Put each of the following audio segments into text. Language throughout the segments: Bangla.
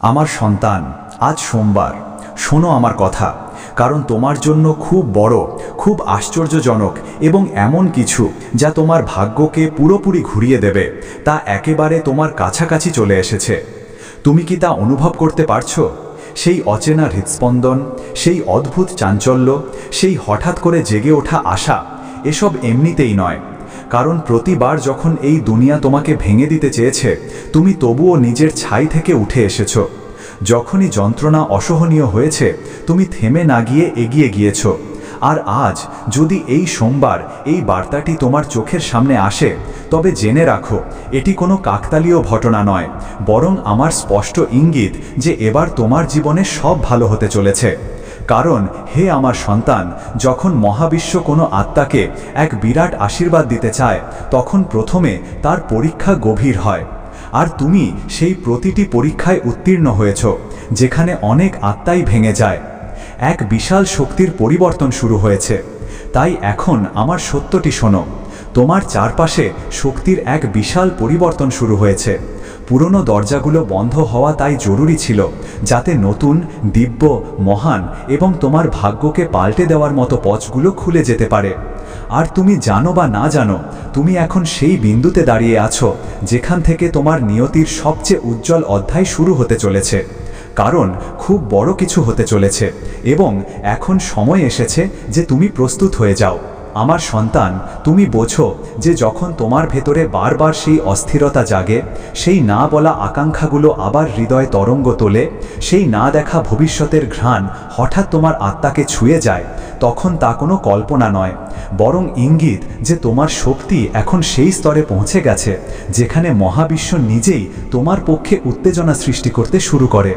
আমার সন্তান, আজ সোমবার। শোনো আমার কথা, কারণ তোমার জন্য খুব বড়, খুব আশ্চর্যজনক এবং এমন কিছু যা তোমার ভাগ্যকে পুরোপুরি ঘুরিয়ে দেবে, তা একেবারে তোমার কাছাকাছি চলে এসেছে। তুমি কি তা অনুভব করতে পারছো? সেই অচেনা হৃৎস্পন্দন, সেই অদ্ভুত চাঞ্চল্য, সেই হঠাৎ করে জেগে ওঠা আশা, এসব এমনিতেই নয়। কারণ প্রতিবার যখন এই দুনিয়া তোমাকে ভেঙে দিতে চেয়েছে, তুমি তবুও নিজের ছাই থেকে উঠে এসেছো। যখনই যন্ত্রণা অসহনীয় হয়েছে, তুমি থেমে না গিয়ে এগিয়ে গিয়েছো। আর আজ যদি এই সোমবার এই বার্তাটি তোমার চোখের সামনে আসে, তবে জেনে রাখো, এটি কোনো কাকতালীয় ঘটনা নয়, বরং আমার স্পষ্ট ইঙ্গিত যে এবার তোমার জীবনে সব ভালো হতে চলেছে। কারণ হে আমার সন্তান, যখন মহাবিশ্ব কোনো আত্মাকে এক বিরাট আশীর্বাদ দিতে চায়, তখন প্রথমে তার পরীক্ষা গভীর হয়। আর তুমি সেই প্রতিটি পরীক্ষায় উত্তীর্ণ হয়েছ, যেখানে অনেক আত্মাই ভেঙে যায়। এক বিশাল শক্তির পরিবর্তন শুরু হয়েছে। তাই এখন আমার সত্যটি শোনো, তোমার চারপাশে শক্তির এক বিশাল পরিবর্তন শুরু হয়েছে। পুরনো দরজাগুলো বন্ধ হওয়া তাই জরুরি ছিল, যাতে নতুন, দিব্য, মহান এবং তোমার ভাগ্যকে পাল্টে দেওয়ার মতো পথগুলো খুলে যেতে পারে। আর তুমি জানো বা না জানো, তুমি এখন সেই বিন্দুতে দাঁড়িয়ে আছো যেখান থেকে তোমার নিয়তির সবচেয়ে উজ্জ্বল অধ্যায় শুরু হতে চলেছে। কারণ খুব বড় কিছু হতে চলেছে এবং এখন সময় এসেছে যে তুমি প্রস্তুত হয়ে যাও। আমার সন্তান, তুমি বোঝো যে যখন তোমার ভেতরে বারবার সেই অস্থিরতা জাগে, সেই না বলা আকাঙ্ক্ষাগুলো আবার হৃদয় তরঙ্গ তোলে, সেই না দেখা ভবিষ্যতের ঘ্রাণ হঠাৎ তোমার আত্মাকে ছুঁয়ে যায়, তখন তা কোনো কল্পনা নয়, বরং ইঙ্গিত যে তোমার শক্তি এখন সেই স্তরে পৌঁছে গেছে যেখানে মহাবিশ্ব নিজেই তোমার পক্ষে উত্তেজনা সৃষ্টি করতে শুরু করে।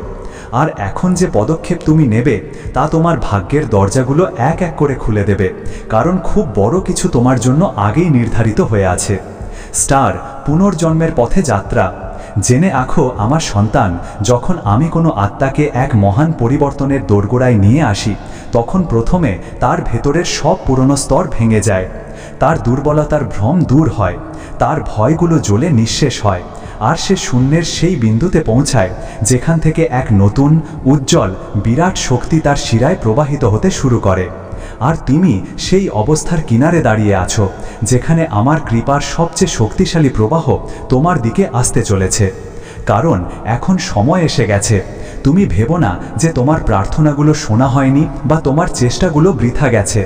আর এখন যে পদক্ষেপ তুমি নেবে, তা তোমার ভাগ্যের দরজাগুলো এক এক করে খুলে দেবে, কারণ খুব বড় কিছু তোমার জন্য আগেই নির্ধারিত হয়ে আছে। স্টার, পুনর্জন্মের পথে যাত্রা। জেনে রাখো আমার সন্তান, যখন আমি কোনো আত্মাকে এক মহান পরিবর্তনের দোরগোড়ায় নিয়ে আসি, তখন প্রথমে তার ভেতরের সব পুরনো স্তর ভেঙে যায়। তার দুর্বলতার ভ্রম দূর হয়, তার ভয়গুলো জ্বলে নিঃশেষ হয়, আর সে শূন্যের সেই বিন্দুতে পৌঁছায় যেখান থেকে এক নতুন, উজ্জ্বল, বিরাট শক্তি তার শিরায় প্রবাহিত হতে শুরু করে। আর তুমি সেই অবস্থার কিনারে দাঁড়িয়ে আছো যেখানে আমার কৃপার সবচেয়ে শক্তিশালী প্রবাহ তোমার দিকে আসতে চলেছে। কারণ এখন সময় এসে গেছে। তুমি ভেবো না যে তোমার প্রার্থনাগুলো শোনা হয়নি বা তোমার চেষ্টাগুলো বৃথা গেছে,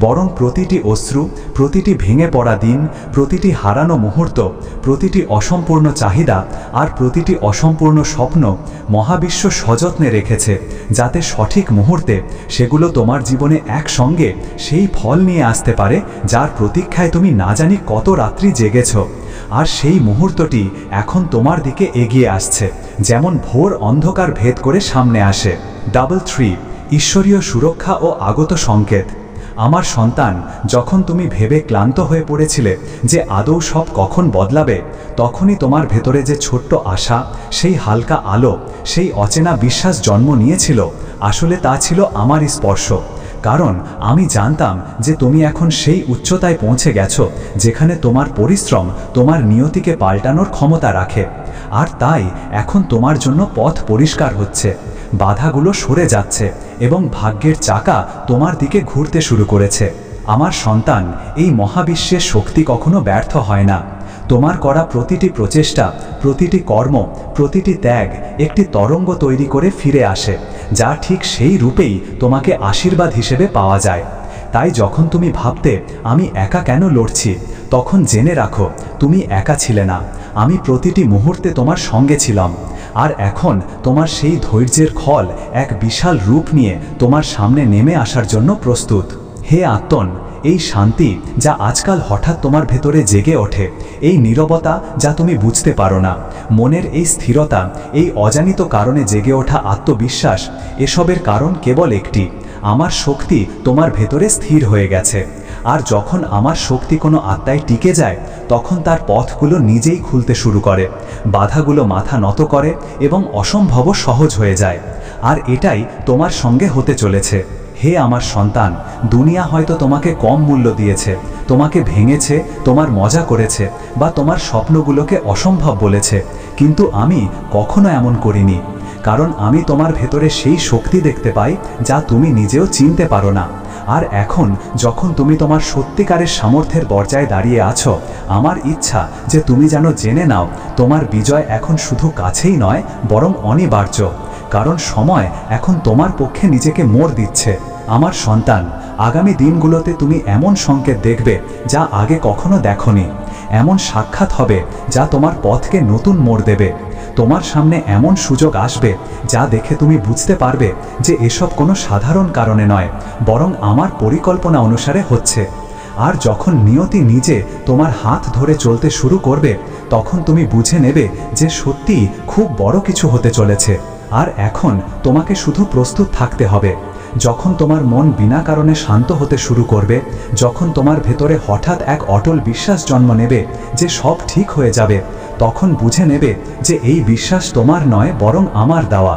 বরং প্রতিটি অশ্রু, প্রতিটি ভেঙে পড়া দিন, প্রতিটি হারানো মুহূর্ত, প্রতিটি অসম্পূর্ণ চাহিদা আর প্রতিটি অসম্পূর্ণ স্বপ্ন মহাবিশ্ব সযত্নে রেখেছে, যাতে সঠিক মুহূর্তে সেগুলো তোমার জীবনে একসঙ্গে সেই ফল নিয়ে আসতে পারে যার প্রতীক্ষায় তুমি না জানি কত রাত্রি জেগেছ। আর সেই মুহূর্তটি এখন তোমার দিকে এগিয়ে আসছে, যেমন ভোর অন্ধকার ভেদ করে সামনে আসে। 3 ঈশ্বরীয় সুরক্ষা ও আগত সংকেত। আমার সন্তান, যখন তুমি ভেবে ক্লান্ত হয়ে পড়েছিলে যে আদৌ সব কখন বদলাবে, তখনই তোমার ভেতরে যে ছোট্ট আশা, সেই হালকা আলো, সেই অচেনা বিশ্বাস জন্ম নিয়েছিল, আসলে তা ছিল আমারই স্পর্শ। কারণ আমি জানতাম যে তুমি এখন সেই উচ্চতায় পৌঁছে গেছো যেখানে তোমার পরিশ্রম তোমার নিয়তিকে পাল্টানোর ক্ষমতা রাখে। আর তাই এখন তোমার জন্য পথ পরিষ্কার হচ্ছে, বাধাগুলো সরে যাচ্ছে এবং ভাগ্যের চাকা তোমার দিকে ঘুরতে শুরু করেছে। আমার সন্তান, এই মহাবিশ্বের শক্তি কখনো ব্যর্থ হয় না। তোমার করা প্রতিটি প্রচেষ্টা, প্রতিটি কর্ম, প্রতিটি ত্যাগ একটি তরঙ্গ তৈরি করে ফিরে আসে, যা ঠিক সেই রূপেই তোমাকে আশীর্বাদ হিসেবে পাওয়া যায়। তাই যখন তুমি ভাবতে আমি একা কেন লড়ছি, তখন জেনে রাখো তুমি একা ছিলে না। আমি প্রতিটি মুহূর্তে তোমার সঙ্গে ছিলাম। আর এখন তোমার সেই ধৈর্যের ফল এক বিশাল রূপ নিয়ে তোমার সামনে নেমে আসার জন্য প্রস্তুত। হে আত্মন, এই শান্তি যা আজকাল হঠাৎ তোমার ভেতরে জেগে ওঠে, এই নীরবতা যা তুমি বুঝতে পারো না, মনের এই স্থিরতা, এই অজানিত কারণে জেগে ওঠা আত্মবিশ্বাস, এসবের কারণ কেবল একটি, আমার শক্তি তোমার ভেতরে স্থির হয়ে গেছে। আর যখন আমার শক্তি কোনো আত্মায় টিকে যায়, তখন তার পথগুলো নিজেই খুলতে শুরু করে, বাধাগুলো মাথা নত করে এবং অসম্ভবও সহজ হয়ে যায়। আর এটাই তোমার সঙ্গে হতে চলেছে। হে আমার সন্তান, দুনিয়া হয়তো তোমাকে কম মূল্য দিয়েছে, তোমাকে ভেঙেছে, তোমার মজা করেছে বা তোমার স্বপ্নগুলোকে অসম্ভব বলেছে, কিন্তু আমি কখনো এমন করিনি। কারণ আমি তোমার ভেতরে সেই শক্তি দেখতে পাই যা তুমি নিজেও চিনতে পারো না। আর এখন যখন তুমি তোমার সত্যিকারের সামর্থ্যের পর্যায়ে দাঁড়িয়ে আছো, আমার ইচ্ছা যে তুমি যেন জেনে নাও তোমার বিজয় এখন শুধু কাছেই নয় বরং অনিবার্য। কারণ সময় এখন তোমার পক্ষে নিজেকে মোড় দিচ্ছে। আমার সন্তান, আগামী দিনগুলোতে তুমি এমন সংকেত দেখবে যা আগে কখনো দেখোনি। এমন সাক্ষাৎ হবে যা তোমার পথকে নতুন মোড় দেবে। তোমার সামনে এমন সুযোগ আসবে যা দেখে তুমি বুঝতে পারবে যে এসব কোনো সাধারণ কারণে নয়, বরং আমার পরিকল্পনা অনুসারে হচ্ছে। আর যখন নিয়তি নিজে তোমার হাত ধরে চলতে শুরু করবে, তখন তুমি বুঝে নেবে যে সত্যিই খুব বড় কিছু হতে চলেছে। আর এখন তোমাকে শুধু প্রস্তুত থাকতে হবে। যখন তোমার মন বিনা কারণে শান্ত হতে শুরু করবে, যখন তোমার ভেতরে হঠাৎ এক অটল বিশ্বাস জন্ম নেবে যে সব ঠিক হয়ে যাবে, তখন বুঝে নেবে যে এই বিশ্বাস তোমার নয় বরং আমার দেওয়া।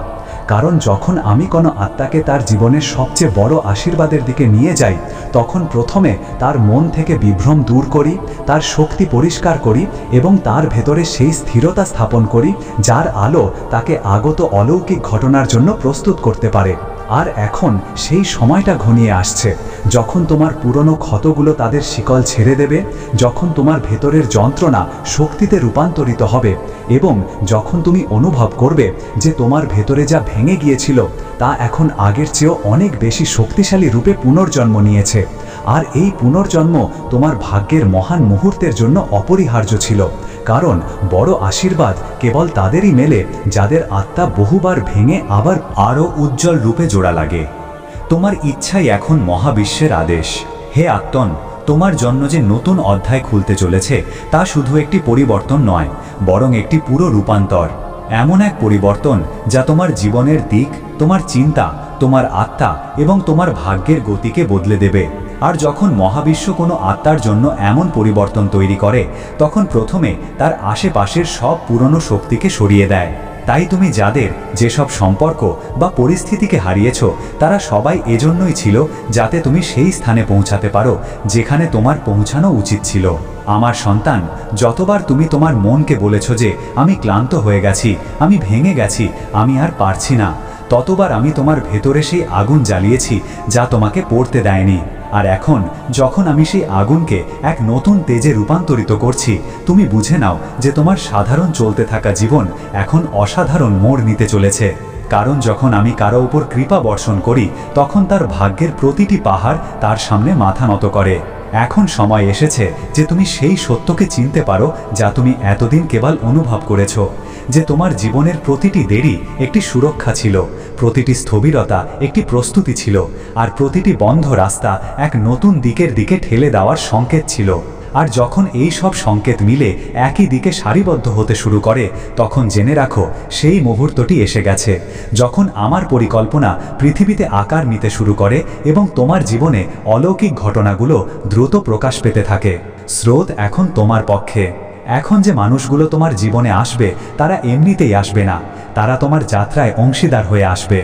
কারণ যখন আমি কোনো আত্মাকে তার জীবনের সবচেয়ে বড় আশীর্বাদের দিকে নিয়ে যাই, তখন প্রথমে তার মন থেকে বিভ্রম দূর করি, তার শক্তি পরিষ্কার করি এবং তার ভেতরে সেই স্থিরতা স্থাপন করি যার আলো তাকে আগত অলৌকিক ঘটনার জন্য প্রস্তুত করতে পারে। আর এখন সেই সময়টা ঘনিয়ে আসছে যখন তোমার পুরনো ক্ষতগুলো তাদের শিকল ছেড়ে দেবে, যখন তোমার ভেতরের যন্ত্রণা শক্তিতে রূপান্তরিত হবে এবং যখন তুমি অনুভব করবে যে তোমার ভেতরে যা ভেঙে গিয়েছিল তা এখন আগের চেয়েও অনেক বেশি শক্তিশালী রূপে পুনর্জন্ম নিয়েছে। আর এই পুনর্জন্ম তোমার ভাগ্যের মহান মুহূর্তের জন্য অপরিহার্য ছিল। কারণ বড় আশীর্বাদ কেবল তাদেরই মেলে যাদের আত্মা বহুবার ভেঙে আবার আরও উজ্জ্বল রূপে জোড়া লাগে। তোমার ইচ্ছাই এখন মহাবিশ্বের আদেশ। হে আত্মন, তোমার জন্য যে নতুন অধ্যায় খুলতে চলেছে তা শুধু একটি পরিবর্তন নয়, বরং একটি পুরো রূপান্তর। এমন এক পরিবর্তন যা তোমার জীবনের দিক, তোমার চিন্তা, তোমার আত্মা এবং তোমার ভাগ্যের গতিকে বদলে দেবে। আর যখন মহাবিশ্ব কোনো আত্মার জন্য এমন পরিবর্তন তৈরি করে, তখন প্রথমে তার আশেপাশের সব পুরনো শক্তিকে সরিয়ে দেয়। তাই তুমি যাদের যেসব সম্পর্ক বা পরিস্থিতিকে হারিয়েছ, তারা সবাই এজন্যই ছিল যাতে তুমি সেই স্থানে পৌঁছাতে পারো যেখানে তোমার পৌঁছানো উচিত ছিল। আমার সন্তান, যতবার তুমি তোমার মনকে বলেছ যে আমি ক্লান্ত হয়ে গেছি, আমি ভেঙে গেছি, আমি আর পারছি না, ততবার আমি তোমার ভেতরে সেই আগুন জ্বালিয়েছি যা তোমাকে পড়তে দেয়নি। আর এখন যখন আমি সেই আগুনকে এক নতুন তেজে রূপান্তরিত করছি, তুমি বুঝে নাও যে তোমার সাধারণ চলতে থাকা জীবন এখন অসাধারণ মোড় নিতে চলেছে। কারণ যখন আমি কারো উপর কৃপা বর্ষণ করি, তখন তার ভাগ্যের প্রতিটি পাহাড় তার সামনে মাথা নত করে। এখন সময় এসেছে যে তুমি সেই সত্যকে চিনতে পারো যা তুমি এতদিন কেবল অনুভব করেছ, যে তোমার জীবনের প্রতিটি দেরি একটি সুরক্ষা ছিল, প্রতিটি স্থবিরতা একটি প্রস্তুতি ছিল, আর প্রতিটি বন্ধ রাস্তা এক নতুন দিকের দিকে ঠেলে দেওয়ার সংকেত ছিল। আর যখন এই সব সংকেত মিলে একই দিকে সারিবদ্ধ হতে শুরু করে, তখন জেনে রাখো সেই মুহূর্তটি এসে গেছে যখন আমার পরিকল্পনা পৃথিবীতে আকার নিতে শুরু করে এবং তোমার জীবনে অলৌকিক ঘটনাগুলো দ্রুত প্রকাশ পেতে থাকে। স্রোত এখন তোমার পক্ষে। এখন যে মানুষগুলো তোমার জীবনে আসবে, তারা এমনিতেই আসবে না, তারা তোমার যাত্রায় অংশীদার হয়ে আসবে।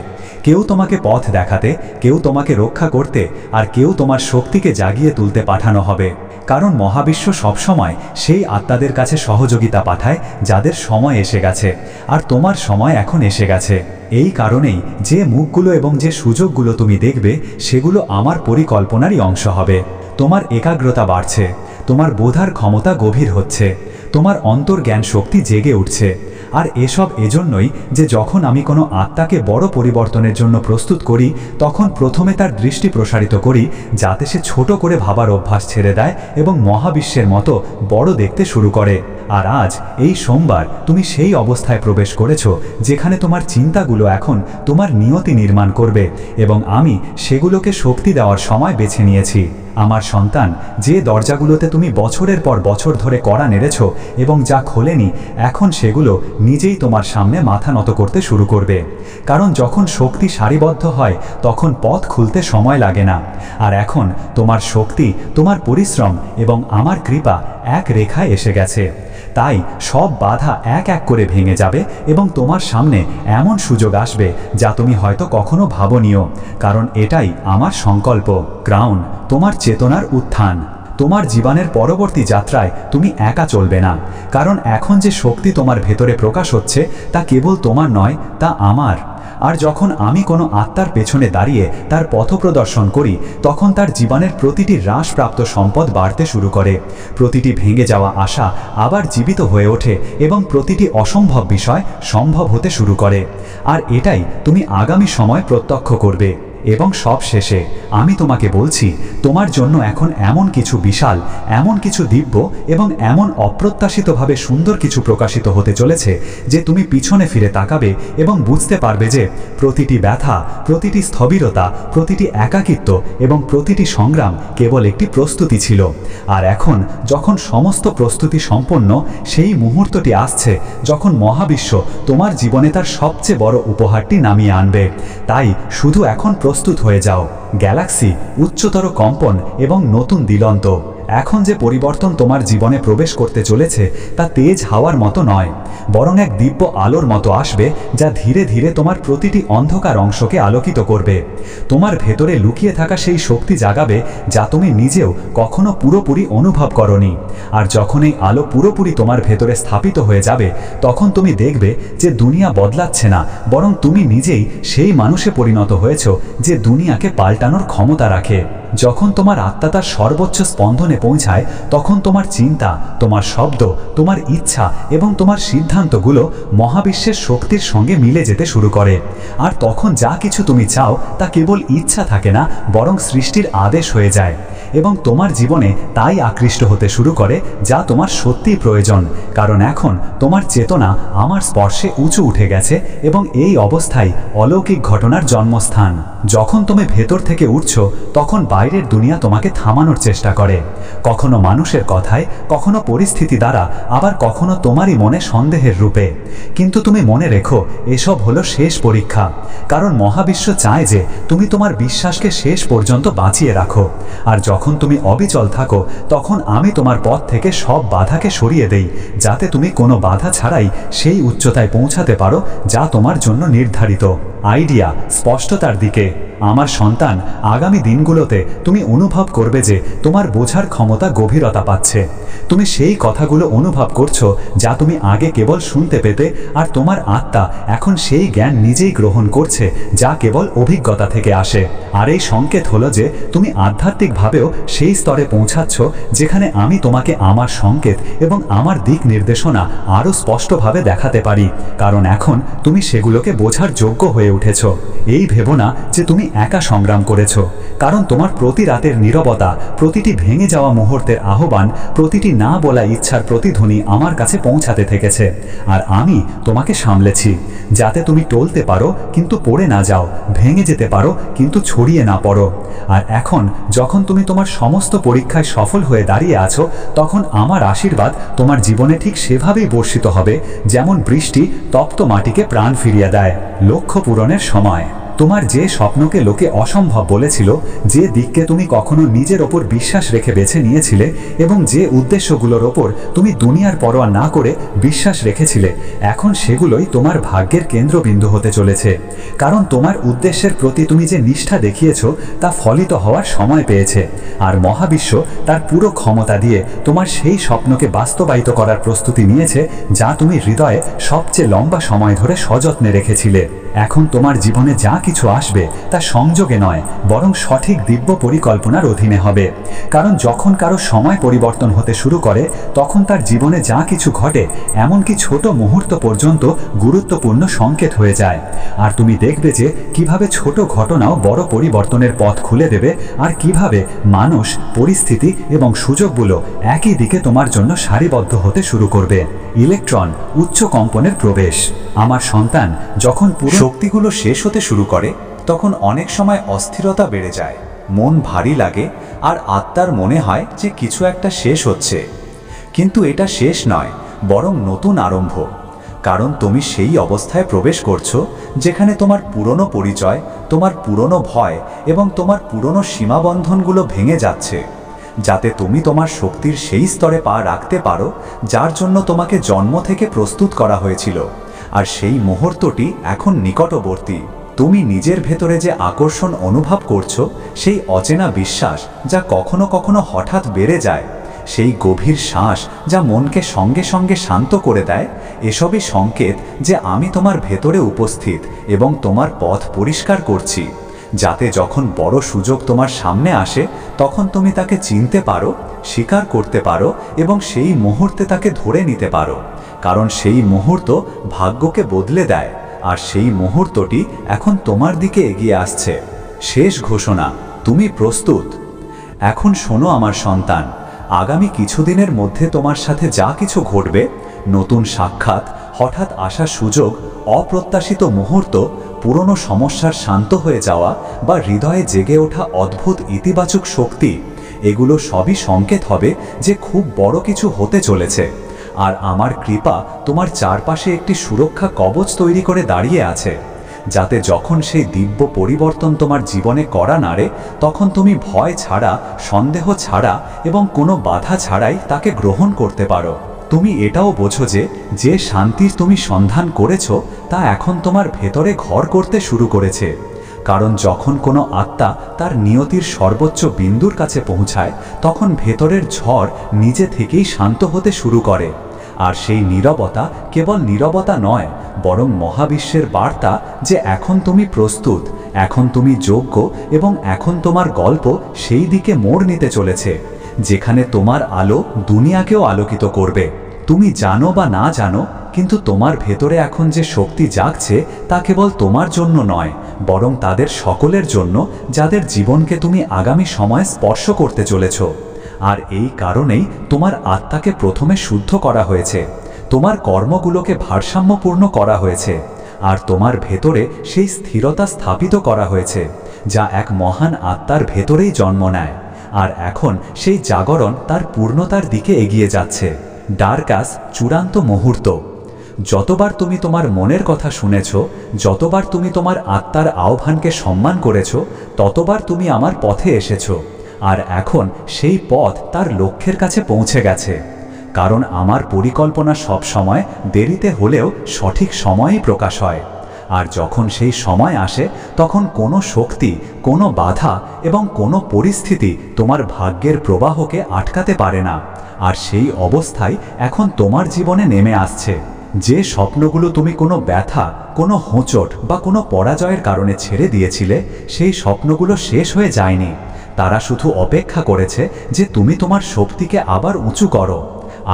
কেউ তোমাকে পথ দেখাতে, কেউ তোমাকে রক্ষা করতে, আর কেউ তোমার শক্তিকে জাগিয়ে তুলতে পাঠানো হবে। কারণ মহাবিশ্ব সবসময় সেই আত্মাদের কাছে সহযোগিতা পাঠায় যাদের সময় এসে গেছে, আর তোমার সময় এখন এসে গেছে। এই কারণেই যে মুখগুলো এবং যে সুযোগগুলো তুমি দেখবে, সেগুলো আমার পরিকল্পনারই অংশ হবে। তোমার একাগ্রতা বাড়ছে, তোমার বোধার ক্ষমতা গভীর হচ্ছে, তোমার অন্তর্জ্ঞান শক্তি জেগে উঠছে। আর এসব এজন্যই যে যখন আমি কোনো আত্মাকে বড় পরিবর্তনের জন্য প্রস্তুত করি, তখন প্রথমে তার দৃষ্টি প্রসারিত করি যাতে সে ছোট করে ভাবার অভ্যাস ছেড়ে দেয় এবং মহাবিশ্বের মতো বড় দেখতে শুরু করে। আর আজ এই সোমবার তুমি সেই অবস্থায় প্রবেশ করেছো যেখানে তোমার চিন্তাগুলো এখন তোমার নিয়তি নির্মাণ করবে, এবং আমি সেগুলোকে শক্তি দেওয়ার সময় বেছে নিয়েছি। আমার সন্তান, যে দরজাগুলোতে তুমি বছরের পর বছর ধরে কড়া নেড়েছ এবং যা খোলেনি, এখন সেগুলো নিজেই তোমার সামনে মাথা নত করতে শুরু করবে। কারণ যখন শক্তি সারিবদ্ধ হয়, তখন পথ খুলতে সময় লাগে না। আর এখন তোমার শক্তি, তোমার পরিশ্রম এবং আমার কৃপা এক রেখায় এসে গেছে। তাই সব বাধা এক এক করে ভেঙে যাবে এবং তোমার সামনে এমন সুযোগ আসবে যা তুমি হয়তো কখনো ভাবনিও। কারণ এটাই আমার সংকল্প। ক্রাউন, তোমার চেতনার উত্থান। তোমার জীবনের পরবর্তী যাত্রায় তুমি একা চলবে না, কারণ এখন যে শক্তি তোমার ভেতরে প্রকাশ হচ্ছে তা কেবল তোমার নয়, তা আমার। আর যখন আমি কোনো আত্মার পেছনে দাঁড়িয়ে তার পথপ্রদর্শন করি, তখন তার জীবনের প্রতিটি হ্রাসপ্রাপ্ত সম্পদ বাড়তে শুরু করে, প্রতিটি ভেঙে যাওয়া আশা আবার জীবিত হয়ে ওঠে এবং প্রতিটি অসম্ভব বিষয় সম্ভব হতে শুরু করে। আর এটাই তুমি আগামী সময় প্রত্যক্ষ করবে। এবং সব শেষে আমি তোমাকে বলছি, তোমার জন্য এখন এমন কিছু বিশাল, এমন কিছু দিব্য এবং এমন অপ্রত্যাশিতভাবে সুন্দর কিছু প্রকাশিত হতে চলেছে যে তুমি পিছনে ফিরে তাকাবে এবং বুঝতে পারবে যে প্রতিটি ব্যথা, প্রতিটি স্থবিরতা, প্রতিটি একাকিত্ব এবং প্রতিটি সংগ্রাম কেবল একটি প্রস্তুতি ছিল। আর এখন যখন সমস্ত প্রস্তুতি সম্পন্ন, সেই মুহূর্তটি আসছে যখন মহাবিশ্ব তোমার জীবনে তার সবচেয়ে বড় উপহারটি নামিয়ে আনবে। তাই শুধু এখন প্রস্তুত হয়ে যাও। গ্যালাক্সি, উচ্চতর কম্পন এবং নতুন দিগন্ত। এখন যে পরিবর্তন তোমার জীবনে প্রবেশ করতে চলেছে তা তেজ হাওয়ার মতো নয়, বরং এক দিব্য আলোর মতো আসবে, যা ধীরে ধীরে তোমার প্রতিটি অন্ধকার অংশকে আলোকিত করবে। তোমার ভেতরে লুকিয়ে থাকা সেই শক্তি জাগাবে যা তুমি নিজেও কখনো পুরোপুরি অনুভব করনি। আর যখন এই আলো পুরোপুরি তোমার ভেতরে স্থাপিত হয়ে যাবে, তখন তুমি দেখবে যে দুনিয়া বদলাচ্ছে না, বরং তুমি নিজেই সেই মানুষে পরিণত হয়েছ যে দুনিয়াকে পাল্টানোর ক্ষমতা রাখে। যখন তোমার আত্মা তার সর্বোচ্চ স্পন্দনে পৌঁছায়, তখন তোমার চিন্তা, তোমার শব্দ, তোমার ইচ্ছা এবং তোমার সিদ্ধান্তগুলো মহাবিশ্বের শক্তির সঙ্গে মিলে যেতে শুরু করে। আর তখন যা কিছু তুমি চাও তা কেবল ইচ্ছা থাকে না, বরং সৃষ্টির আদেশ হয়ে যায়। এবং তোমার জীবনে তাই আকৃষ্ট হতে শুরু করে যা তোমার সত্যিই প্রয়োজন, কারণ এখন তোমার চেতনা আমার স্পর্শে উঁচু উঠে গেছে এবং এই অবস্থায় অলৌকিক ঘটনার জন্মস্থান। যখন তুমি ভেতর থেকে উঠছো, তখন বাইরের দুনিয়া তোমাকে থামানোর চেষ্টা করে, কখনো মানুষের কথায়, কখনো পরিস্থিতি দ্বারা, আবার কখনো তোমারই মনে সন্দেহের রূপে। কিন্তু তুমি মনে রেখো, এসব হলো শেষ পরীক্ষা, কারণ মহাবিশ্ব চায় যে তুমি তোমার বিশ্বাসকে শেষ পর্যন্ত বাঁচিয়ে রাখো। আর যখন তুমি অবিচল থাকো, তখন আমি তোমার পথ থেকে সব বাধাকে সরিয়ে দেই, যাতে তুমি কোনো বাধা ছাড়াই সেই উচ্চতায় পৌঁছাতে পারো যা তোমার জন্য নির্ধারিত। আইডিয়া, স্পষ্টতার দিকে। আমার সন্তান, আগামী দিনগুলোতে তুমি অনুভব করবে যে তোমার বোঝার ক্ষমতা গভীরতা পাচ্ছে। তুমি সেই কথাগুলো অনুভব করছো যা তুমি আগে কেবল শুনতে পেতে, আর তোমার আত্মা এখন সেই জ্ঞান নিজেই গ্রহণ করছে যা কেবল অভিজ্ঞতা থেকে আসে। আর এই সংকেত হলো যে তুমি আধ্যাত্মিকভাবেও সেই স্তরে পৌঁছাচ্ছ যেখানে আমি তোমাকে আমার সংকেত এবং আমার দিক নির্দেশনা আরও স্পষ্টভাবে দেখাতে পারি, কারণ এখন তুমি সেগুলোকে বোঝার যোগ্য হয়ে উঠেছ। এই ভেবো না যে তুমি একা সংগ্রাম করেছ, কারণ তোমার প্রতি রাতের নীরবতা, প্রতিটি ভেঙে যাওয়া মুহূর্তের আহ্বান, প্রতিটি না বলা ইচ্ছার প্রতিধ্বনি আমার কাছে পৌঁছাতে থেকেছে। আর আমি তোমাকে সামলেছি যাতে তুমি টলতে পারো কিন্তু পড়ে না যাও, ভেঙে যেতে পারো কিন্তু ছড়িয়ে না পড়ো। আর এখন যখন তুমি তোমার সমস্ত পরীক্ষায় সফল হয়ে দাঁড়িয়ে আছো, তখন আমার আশীর্বাদ তোমার জীবনে ঠিক সেভাবেই বর্ষিত হবে যেমন বৃষ্টি তপ্ত মাটিকে প্রাণ ফিরিয়ে দেয়। লক্ষ্য পূরণের সময়। তোমার যে স্বপ্নকে লোকে অসম্ভব বলেছিল, যে দিককে তুমি কখনো নিজের ওপর বিশ্বাস রেখে বেছে নিয়েছিলে এবং যে উদ্দেশ্যগুলোর ওপর তুমি দুনিয়ার পরোয়া না করে বিশ্বাস রেখেছিলে, এখন সেগুলোই তোমার ভাগ্যের কেন্দ্রবিন্দু হতে চলেছে। কারণ তোমার উদ্দেশ্যের প্রতি তুমি যে নিষ্ঠা দেখিয়েছ তা ফলিত হওয়ার সময় পেয়েছে। আর মহাবিশ্ব তার পুরো ক্ষমতা দিয়ে তোমার সেই স্বপ্নকে বাস্তবায়িত করার প্রস্তুতি নিয়েছে যা তুমি হৃদয়ে সবচেয়ে লম্বা সময় ধরে সযত্নে রেখেছিলে। এখন তোমার জীবনে যা কিছু আসবে তা সংযোগে নয়, বরং সঠিক দিব্য পরিকল্পনার অধীনে হবে। কারণ যখন কারো সময় পরিবর্তন হতে শুরু করে, তখন তার জীবনে যা কিছু ঘটে, এমনকি ছোট মুহূর্ত পর্যন্ত গুরুত্বপূর্ণ সংকেত হয়ে যায়। আর তুমি দেখবে যে কিভাবে ছোট ঘটনাও বড় পরিবর্তনের পথ খুলে দেবে, আর কিভাবে মানুষ, পরিস্থিতি এবং সুযোগগুলো একই দিকে তোমার জন্য সারিবদ্ধ হতে শুরু করবে। ইলেকট্রন, উচ্চ কম্পনের প্রবেশ। আমার সন্তান, যখন পুরো শক্তিগুলো শেষ হতে শুরু করে, তখন অনেক সময় অস্থিরতা বেড়ে যায়, মন ভারী লাগে, আর আত্মার মনে হয় যে কিছু একটা শেষ হচ্ছে। কিন্তু এটা শেষ নয়, বরং নতুন আরম্ভ। কারণ তুমি সেই অবস্থায় প্রবেশ করছো যেখানে তোমার পুরনো পরিচয়, তোমার পুরনো ভয় এবং তোমার পুরনো সীমাবন্ধনগুলো ভেঙে যাচ্ছে, যাতে তুমি তোমার শক্তির সেই স্তরে পা রাখতে পারো যার জন্য তোমাকে জন্ম থেকে প্রস্তুত করা হয়েছিল। আর সেই মুহূর্তটি এখন নিকটবর্তী। তুমি নিজের ভেতরে যে আকর্ষণ অনুভব করছো, সেই অচেনা বিশ্বাস যা কখনো কখনো হঠাৎ বেড়ে যায়, সেই গভীর শ্বাস যা মনকে সঙ্গে সঙ্গে শান্ত করে দেয়, এসবই সংকেত যে আমি তোমার ভেতরে উপস্থিত এবং তোমার পথ পরিষ্কার করছি, যাতে যখন বড় সুযোগ তোমার সামনে আসে তখন তুমি তাকে চিনতে পারো, স্বীকার করতে পারো এবং সেই মুহূর্তে তাকে ধরে নিতে পারো। কারণ সেই মুহূর্ত ভাগ্যকে বদলে দেয়, আর সেই মুহূর্তটি এখন তোমার দিকে এগিয়ে আসছে। শেষ ঘোষণা, তুমি প্রস্তুত। এখন শোনো আমার সন্তান, আগামী কিছুদিনের মধ্যে তোমার সাথে যা কিছু ঘটবে, নতুন সাক্ষাৎ, হঠাৎ আসা সুযোগ, অপ্রত্যাশিত মুহূর্ত, পুরনো সমস্যার শান্ত হয়ে যাওয়া বা হৃদয়ে জেগে ওঠা অদ্ভুত ইতিবাচক শক্তি, এগুলো সবই সংকেত হবে যে খুব বড় কিছু হতে চলেছে। আর আমার কৃপা তোমার চারপাশে একটি সুরক্ষা কবচ তৈরি করে দাঁড়িয়ে আছে, যাতে যখন সেই দিব্য পরিবর্তন তোমার জীবনে করা নাড়ে, তখন তুমি ভয় ছাড়া, সন্দেহ ছাড়া এবং কোনো বাধা ছাড়াই তাকে গ্রহণ করতে পারো। তুমি এটাও বোঝো যে যে শান্তির তুমি সন্ধান করেছ তা এখন তোমার ভেতরে ঘর করতে শুরু করেছে। কারণ যখন কোনো আত্মা তার নিয়তির সর্বোচ্চ বিন্দুর কাছে পৌঁছায়, তখন ভেতরের ঝড় নিজে থেকেই শান্ত হতে শুরু করে। আর সেই নীরবতা কেবল নীরবতা নয়, বরং মহাবিশ্বের বার্তা যে এখন তুমি প্রস্তুত, এখন তুমি যোগ্য এবং এখন তোমার গল্প সেই দিকে মোড় নিতে চলেছে, যেখানে তোমার আলো দুনিয়াকেও আলোকিত করবে। তুমি জানো বা না জানো, কিন্তু তোমার ভেতরে এখন যে শক্তি জাগছে তা কেবল তোমার জন্য নয়, বরং তাদের সকলের জন্য যাদের জীবনকে তুমি আগামী সময়ে স্পর্শ করতে চলেছ। আর এই কারণেই তোমার আত্মাকে প্রথমে শুদ্ধ করা হয়েছে, তোমার কর্মগুলোকে ভারসাম্যপূর্ণ করা হয়েছে, আর তোমার ভেতরে সেই স্থিরতা স্থাপিত করা হয়েছে যা এক মহান আত্মার ভেতরেই জন্ম নেয়। আর এখন সেই জাগরণ তার পূর্ণতার দিকে এগিয়ে যাচ্ছে। ডার্কাস চূড়ান্ত মুহূর্ত। যতবার তুমি তোমার মনের কথা শুনেছ, যতবার তুমি তোমার আত্মার আহ্বানকে সম্মান করেছ, ততবার তুমি আমার পথে এসেছ। আর এখন সেই পথ তার লক্ষ্যের কাছে পৌঁছে গেছে। কারণ আমার পরিকল্পনা সব সময় দেরিতে হলেও সঠিক সময়েই প্রকাশ হয়। আর যখন সেই সময় আসে, তখন কোনো শক্তি, কোনো বাধা এবং কোনো পরিস্থিতি তোমার ভাগ্যের প্রবাহকে আটকাতে পারে না। আর সেই অবস্থায় এখন তোমার জীবনে নেমে আসছে। যে স্বপ্নগুলো তুমি কোনো ব্যথা, কোনো হোঁচট বা কোনো পরাজয়ের কারণে ছেড়ে দিয়েছিলে, সেই স্বপ্নগুলো শেষ হয়ে যায়নি। তারা শুধু অপেক্ষা করেছে যে তুমি তোমার শক্তিকে আবার উঁচু করো।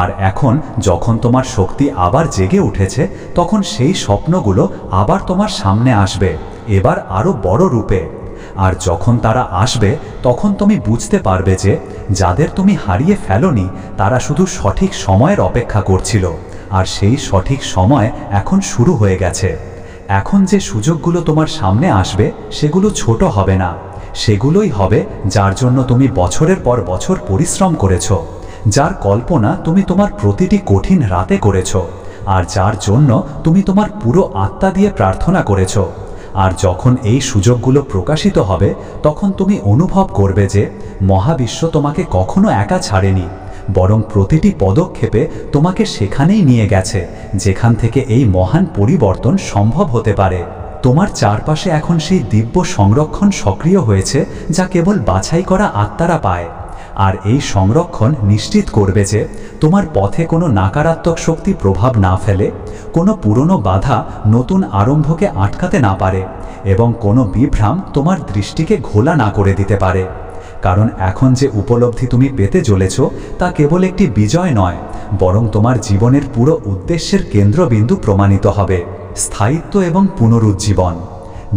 আর এখন যখন তোমার শক্তি আবার জেগে উঠেছে, তখন সেই স্বপ্নগুলো আবার তোমার সামনে আসবে, এবার আরও বড় রূপে। আর যখন তারা আসবে, তখন তুমি বুঝতে পারবে যে যাদের তুমি হারিয়ে ফেলোনি, তারা শুধু সঠিক সময়ের অপেক্ষা করছিল। আর সেই সঠিক সময় এখন শুরু হয়ে গেছে। এখন যে সুযোগগুলো তোমার সামনে আসবে, সেগুলো ছোট হবে না, সেগুলোই হবে যার জন্য তুমি বছরের পর বছর পরিশ্রম করেছ, যার কল্পনা তুমি তোমার প্রতিটি কঠিন রাতে করেছ, আর যার জন্য তুমি তোমার পুরো আত্মা দিয়ে প্রার্থনা করেছ। আর যখন এই সুযোগগুলো প্রকাশিত হবে, তখন তুমি অনুভব করবে যে মহাবিশ্ব তোমাকে কখনো একা ছাড়েনি, বরং প্রতিটি পদক্ষেপে তোমাকে সেখানেই নিয়ে গেছে যেখান থেকে এই মহান পরিবর্তন সম্ভব হতে পারে। তোমার চারপাশে এখন সেই দিব্য সংরক্ষণ সক্রিয় হয়েছে যা কেবল বাছাই করা আত্মারা পায়। আর এই সংরক্ষণ নিশ্চিত করবে যে তোমার পথে কোনো নাকারাত্মক শক্তি প্রভাব না ফেলে, কোনো পুরনো বাধা নতুন আরম্ভকে আটকাতে না পারে এবং কোনো বিভ্রাম তোমার দৃষ্টিকে ঘোলা না করে দিতে পারে। কারণ এখন যে উপলব্ধি তুমি পেতে চলেছ তা কেবল একটি বিজয় নয়, বরং তোমার জীবনের পুরো উদ্দেশ্যের কেন্দ্রবিন্দু প্রমাণিত হবে। স্থায়িত্ব এবং পুনরুজ্জীবন।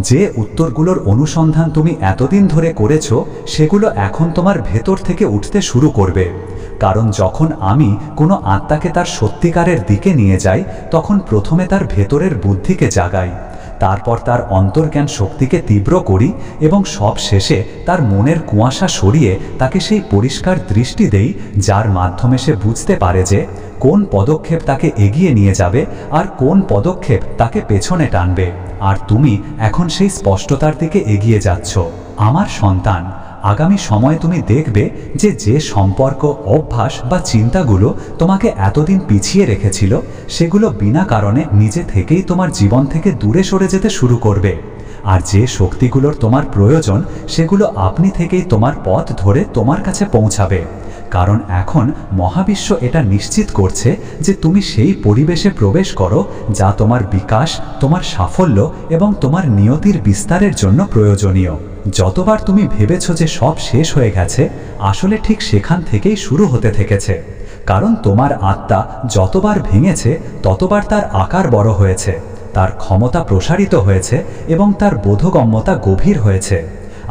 যে উত্তরগুলোর অনুসন্ধান তুমি এতদিন ধরে করেছ, সেগুলো এখন তোমার ভেতর থেকে উঠতে শুরু করবে। কারণ যখন আমি কোনো আত্মাকে তার সত্যিকারের দিকে নিয়ে যাই, তখন প্রথমে তার ভেতরের বুদ্ধিকে জাগাই, তারপর তার অন্তর্জ্ঞান শক্তিকে তীব্র করি এবং সব শেষে তার মনের কুয়াশা সরিয়ে তাকে সেই পরিষ্কার দৃষ্টি দেই যার মাধ্যমে সে বুঝতে পারে যে কোন পদক্ষেপ তাকে এগিয়ে নিয়ে যাবে আর কোন পদক্ষেপ তাকে পেছনে টানবে। আর তুমি এখন সেই স্পষ্টতার দিকে এগিয়ে যাচ্ছ। আমার সন্তান, আগামী সময়ে তুমি দেখবে যে সম্পর্ক, অভ্যাস বা চিন্তাগুলো তোমাকে এতদিন পিছিয়ে রেখেছিল, সেগুলো বিনা কারণে নিজে থেকেই তোমার জীবন থেকে দূরে সরে যেতে শুরু করবে। আর যে শক্তিগুলোর তোমার প্রয়োজন সেগুলো আপনি থেকেই তোমার পথ ধরে তোমার কাছে পৌঁছাবে। কারণ এখন মহাবিশ্ব এটা নিশ্চিত করছে যে তুমি সেই পরিবেশে প্রবেশ করো যা তোমার বিকাশ, তোমার সাফল্য এবং তোমার নিয়তির বিস্তারের জন্য প্রয়োজনীয়। যতবার তুমি ভেবেছ যে সব শেষ হয়ে গেছে, আসলে ঠিক সেখান থেকেই শুরু হতে থেকেছে। কারণ তোমার আত্মা যতবার ভেঙেছে ততবার তার আকার বড় হয়েছে, তার ক্ষমতা প্রসারিত হয়েছে এবং তার বোধগম্যতা গভীর হয়েছে।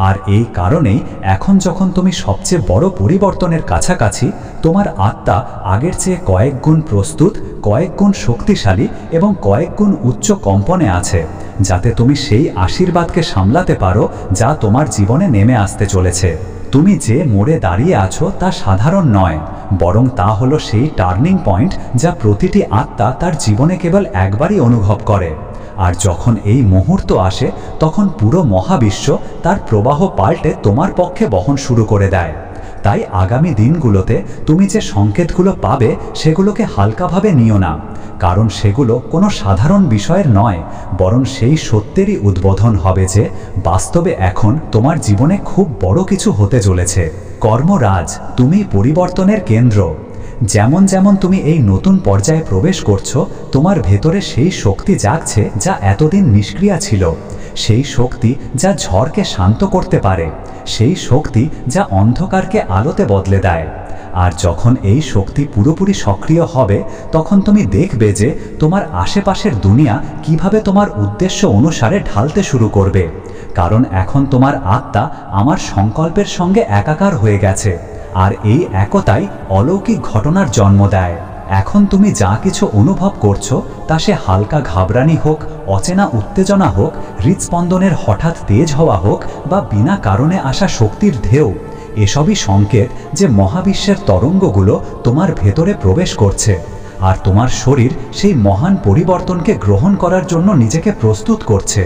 আর এই কারণেই এখন যখন তুমি সবচেয়ে বড় পরিবর্তনের কাছাকাছি, তোমার আত্মা আগের চেয়ে কয়েক গুণ প্রস্তুত, কয়েক গুণ শক্তিশালী এবং কয়েক গুণ উচ্চ কম্পনে আছে, যাতে তুমি সেই আশীর্বাদকে সামলাতে পারো যা তোমার জীবনে নেমে আসতে চলেছে। তুমি যে মোড়ে দাঁড়িয়ে আছো তা সাধারণ নয়, বরং তা হলো সেই টার্নিং পয়েন্ট যা প্রতিটি আত্মা তার জীবনে কেবল একবারই অনুভব করে। আর যখন এই মুহূর্ত আসে, তখন পুরো মহাবিশ্ব তার প্রবাহ পাল্টে তোমার পক্ষে বহন শুরু করে দেয়। তাই আগামী দিনগুলোতে তুমি যে সংকেতগুলো পাবে সেগুলোকে হালকাভাবে নিও না, কারণ সেগুলো কোনো সাধারণ বিষয়ের নয়, বরং সেই সত্যেরই উদ্বোধন হবে যে বাস্তবে এখন তোমার জীবনে খুব বড় কিছু হতে চলেছে। কর্মরাজ, তুমি পরিবর্তনের কেন্দ্র। যেমন যেমন তুমি এই নতুন পর্যায়ে প্রবেশ করছো, তোমার ভেতরে সেই শক্তি জাগছে যা এতদিন নিষ্ক্রিয় ছিল, সেই শক্তি যা ঝড়কে শান্ত করতে পারে, সেই শক্তি যা অন্ধকারকে আলোতে বদলে দেয়। আর যখন এই শক্তি পুরোপুরি সক্রিয় হবে, তখন তুমি দেখবে যে তোমার আশেপাশের দুনিয়া কিভাবে তোমার উদ্দেশ্য অনুসারে ঢালতে শুরু করবে। কারণ এখন তোমার আত্মা আমার সংকল্পের সঙ্গে একাকার হয়ে গেছে, আর এই একতাই অলৌকিক ঘটনার জন্ম দেয়। এখন তুমি যা কিছু অনুভব করছো, তা সে হালকা ঘাবড়ানি হোক, অচেনা উত্তেজনা হোক, হৃদস্পন্দনের হঠাৎ তেজ হওয়া হোক বা বিনা কারণে আসা শক্তির ঢেউ, এসবই সংকেত যে মহাবিশ্বের তরঙ্গগুলো তোমার ভেতরে প্রবেশ করছে, আর তোমার শরীর সেই মহান পরিবর্তনকে গ্রহণ করার জন্য নিজেকে প্রস্তুত করছে।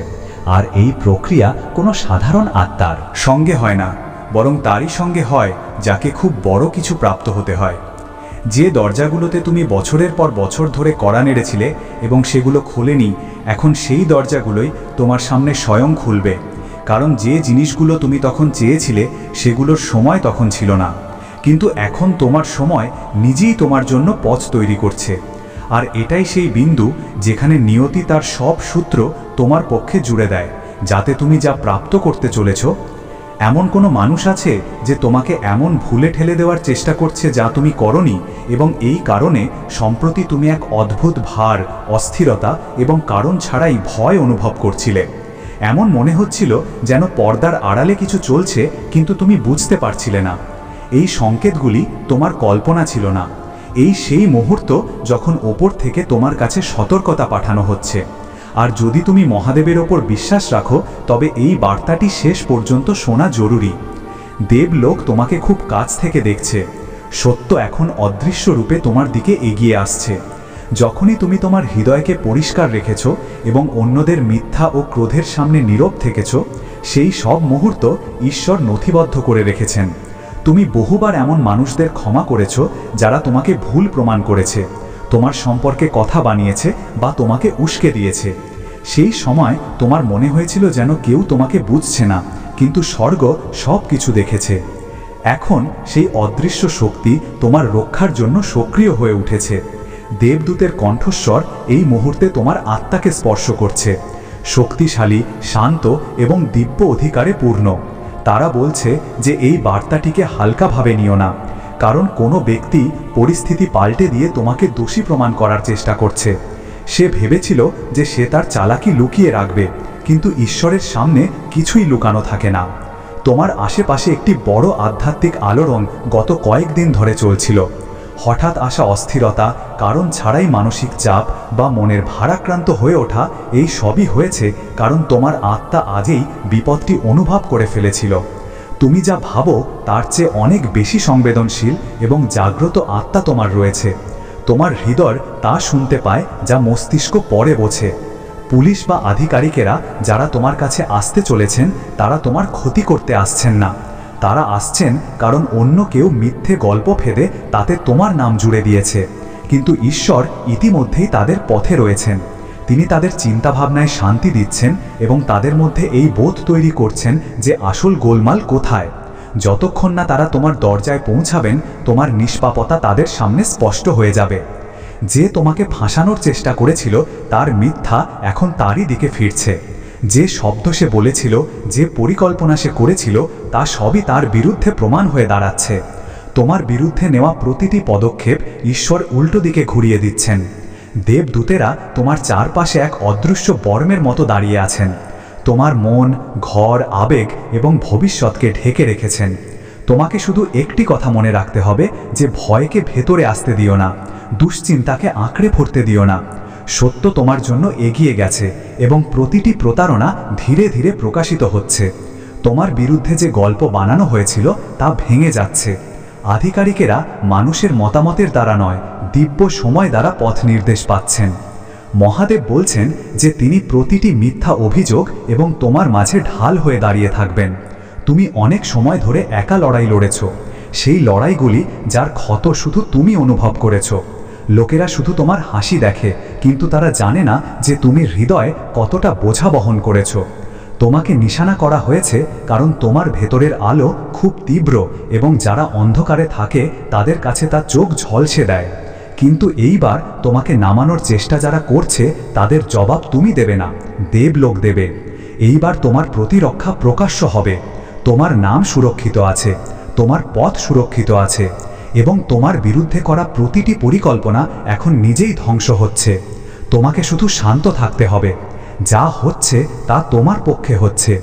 আর এই প্রক্রিয়া কোনো সাধারণ আত্মার সঙ্গে হয় না, বরং তারই সঙ্গে হয় যাকে খুব বড় কিছু প্রাপ্ত হতে হয়। যে দরজাগুলোতে তুমি বছরের পর বছর ধরে কড়া নেড়েছিলে এবং সেগুলো খোলেনি, এখন সেই দরজাগুলোই তোমার সামনে স্বয়ং খুলবে। কারণ যে জিনিসগুলো তুমি তখন চেয়েছিলে সেগুলোর সময় তখন ছিল না, কিন্তু এখন তোমার সময় নিজেই তোমার জন্য পথ তৈরি করছে। আর এটাই সেই বিন্দু যেখানে নিয়তি তার সব সূত্র তোমার পক্ষে জুড়ে দেয়, যাতে তুমি যা প্রাপ্ত করতে চলেছ। এমন কোনো মানুষ আছে যে তোমাকে এমন ভুলে ঠেলে দেওয়ার চেষ্টা করছে যা তুমি করনি, এবং এই কারণে সম্প্রতি তুমি এক অদ্ভুত ভার, অস্থিরতা এবং কারণ ছাড়াই ভয় অনুভব করছিলে। এমন মনে হচ্ছিল যেন পর্দার আড়ালে কিছু চলছে, কিন্তু তুমি বুঝতে পারছিলে না। এই সংকেতগুলি তোমার কল্পনা ছিল না, এই সেই মুহূর্ত যখন ওপর থেকে তোমার কাছে সতর্কতা পাঠানো হচ্ছে। আর যদি তুমি মহাদেবের ওপর বিশ্বাস রাখো, তবে এই বার্তাটি শেষ পর্যন্ত শোনা জরুরি। দেবলোক তোমাকে খুব কাছ থেকে দেখছে, সত্য এখন অদৃশ্য রূপে তোমার দিকে এগিয়ে আসছে। যখনই তুমি তোমার হৃদয়কে পরিষ্কার রেখেছ এবং অন্যদের মিথ্যা ও ক্রোধের সামনে নীরব থেকেছ, সেই সব মুহূর্ত ঈশ্বর নথিবদ্ধ করে রেখেছেন। তুমি বহুবার এমন মানুষদের ক্ষমা করেছ যারা তোমাকে ভুল প্রমাণ করেছে, তোমার সম্পর্কে কথা বানিয়েছে বা তোমাকে উস্কে দিয়েছে। সেই সময় তোমার মনে হয়েছিল যেন কেউ তোমাকে বুঝছে না, কিন্তু স্বর্গ সব কিছু দেখেছে। এখন সেই অদৃশ্য শক্তি তোমার রক্ষার জন্য সক্রিয় হয়ে উঠেছে। দেবদূতের কণ্ঠস্বর এই মুহূর্তে তোমার আত্মাকে স্পর্শ করছে, শক্তিশালী, শান্ত এবং দিব্য অধিকারে পূর্ণ। তারা বলছে যে এই বার্তাটিকে হালকাভাবে নিও না, কারণ কোনো ব্যক্তি পরিস্থিতি পাল্টে দিয়ে তোমাকে দোষী প্রমাণ করার চেষ্টা করছে। সে ভেবেছিল যে সে তার চালাকি লুকিয়ে রাখবে, কিন্তু ঈশ্বরের সামনে কিছুই লুকানো থাকে না। তোমার আশেপাশে একটি বড় আধ্যাত্মিক আলোড়ন গত কয়েকদিন ধরে চলছিল। হঠাৎ আসা অস্থিরতা, কারণ ছাড়াই মানসিক চাপ বা মনের ভারাক্রান্ত হয়ে ওঠা, এই সবই হয়েছে কারণ তোমার আত্মা আজই বিপদটি অনুভব করে ফেলেছিল। তুমি যা ভাবো তার চেয়ে অনেক বেশি সংবেদনশীল এবং জাগ্রত আত্মা তোমার রয়েছে। তোমার হৃদয় তা শুনতে পায় যা মস্তিষ্ক পরে বোঝে। পুলিশ বা আধিকারিকেরা যারা তোমার কাছে আসতে চলেছেন, তারা তোমার ক্ষতি করতে আসছেন না, তারা আসছেন কারণ অন্য কেউ মিথ্যে গল্প ফেদে তাতে তোমার নাম জুড়ে দিয়েছে। কিন্তু ঈশ্বর ইতিমধ্যেই তাদের পথে রয়েছেন। তিনি তাদের চিন্তাভাবনায় শান্তি দিচ্ছেন এবং তাদের মধ্যে এই বোধ তৈরি করছেন যে আসল গোলমাল কোথায়। যতক্ষণ না তারা তোমার দরজায় পৌঁছাবেন, তোমার নিষ্পাপতা তাদের সামনে স্পষ্ট হয়ে যাবে। যে তোমাকে ফাঁসানোর চেষ্টা করেছিল তার মিথ্যা এখন তারই দিকে ফিরছে। যে শব্দ সে বলেছিল, যে পরিকল্পনা সে করেছিল, তা সবই তার বিরুদ্ধে প্রমাণ হয়ে দাঁড়াচ্ছে। তোমার বিরুদ্ধে নেওয়া প্রতিটি পদক্ষেপ ঈশ্বর উল্টো দিকে ঘুরিয়ে দিচ্ছেন। দেবদূতেরা তোমার চারপাশে এক অদৃশ্য বর্মের মতো দাঁড়িয়ে আছেন। তোমার মন, ঘর, আবেগ এবং ভবিষ্যৎকে ঢেকে রেখেছেন। তোমাকে শুধু একটি কথা মনে রাখতে হবে যে ভয়কে ভেতরে আসতে দিও না, দুশ্চিন্তাকে আঁকড়ে পড়তে দিও না। সত্য তোমার জন্য এগিয়ে গেছে এবং প্রতিটি প্রতারণা ধীরে ধীরে প্রকাশিত হচ্ছে। তোমার বিরুদ্ধে যে গল্প বানানো হয়েছিল তা ভেঙে যাচ্ছে। আধিকারিকেরা মানুষের মতামতের দ্বারা নয়, দিব্য সময় দ্বারা পথ নির্দেশ পাচ্ছেন। মহাদেব বলছেন যে তিনি প্রতিটি মিথ্যা অভিযোগ এবং তোমার মাঝে ঢাল হয়ে দাঁড়িয়ে থাকবেন। তুমি অনেক সময় ধরে একা লড়াই লড়েছ, সেই লড়াইগুলি যার ক্ষত শুধু তুমি অনুভব করেছ। লোকেরা শুধু তোমার হাসি দেখে, কিন্তু তারা জানে না যে তুমি হৃদয়ে কতটা বোঝা বহন করেছ। তোমাকে নিশানা করা হয়েছে কারণ তোমার ভেতরের আলো খুব তীব্র এবং যারা অন্ধকারে থাকে তাদের কাছে তা চোখ ঝলসে দেয়। কিন্তু এইবার তোমাকে নামানোর চেষ্টা যারা করছে তাদের জবাব তুমি দেবে না, দেবলোক দেবে। এইবার তোমার প্রতিরক্ষা প্রকাশ্য হবে। তোমার নাম সুরক্ষিত আছে, তোমার পথ সুরক্ষিত আছে এবং তোমার বিরুদ্ধে করা প্রতিটি পরিকল্পনা এখন নিজেই ধ্বংস হচ্ছে। তোমাকে শুধু শান্ত থাকতে হবে। যা হচ্ছে তা তোমার পক্ষে হচ্ছে।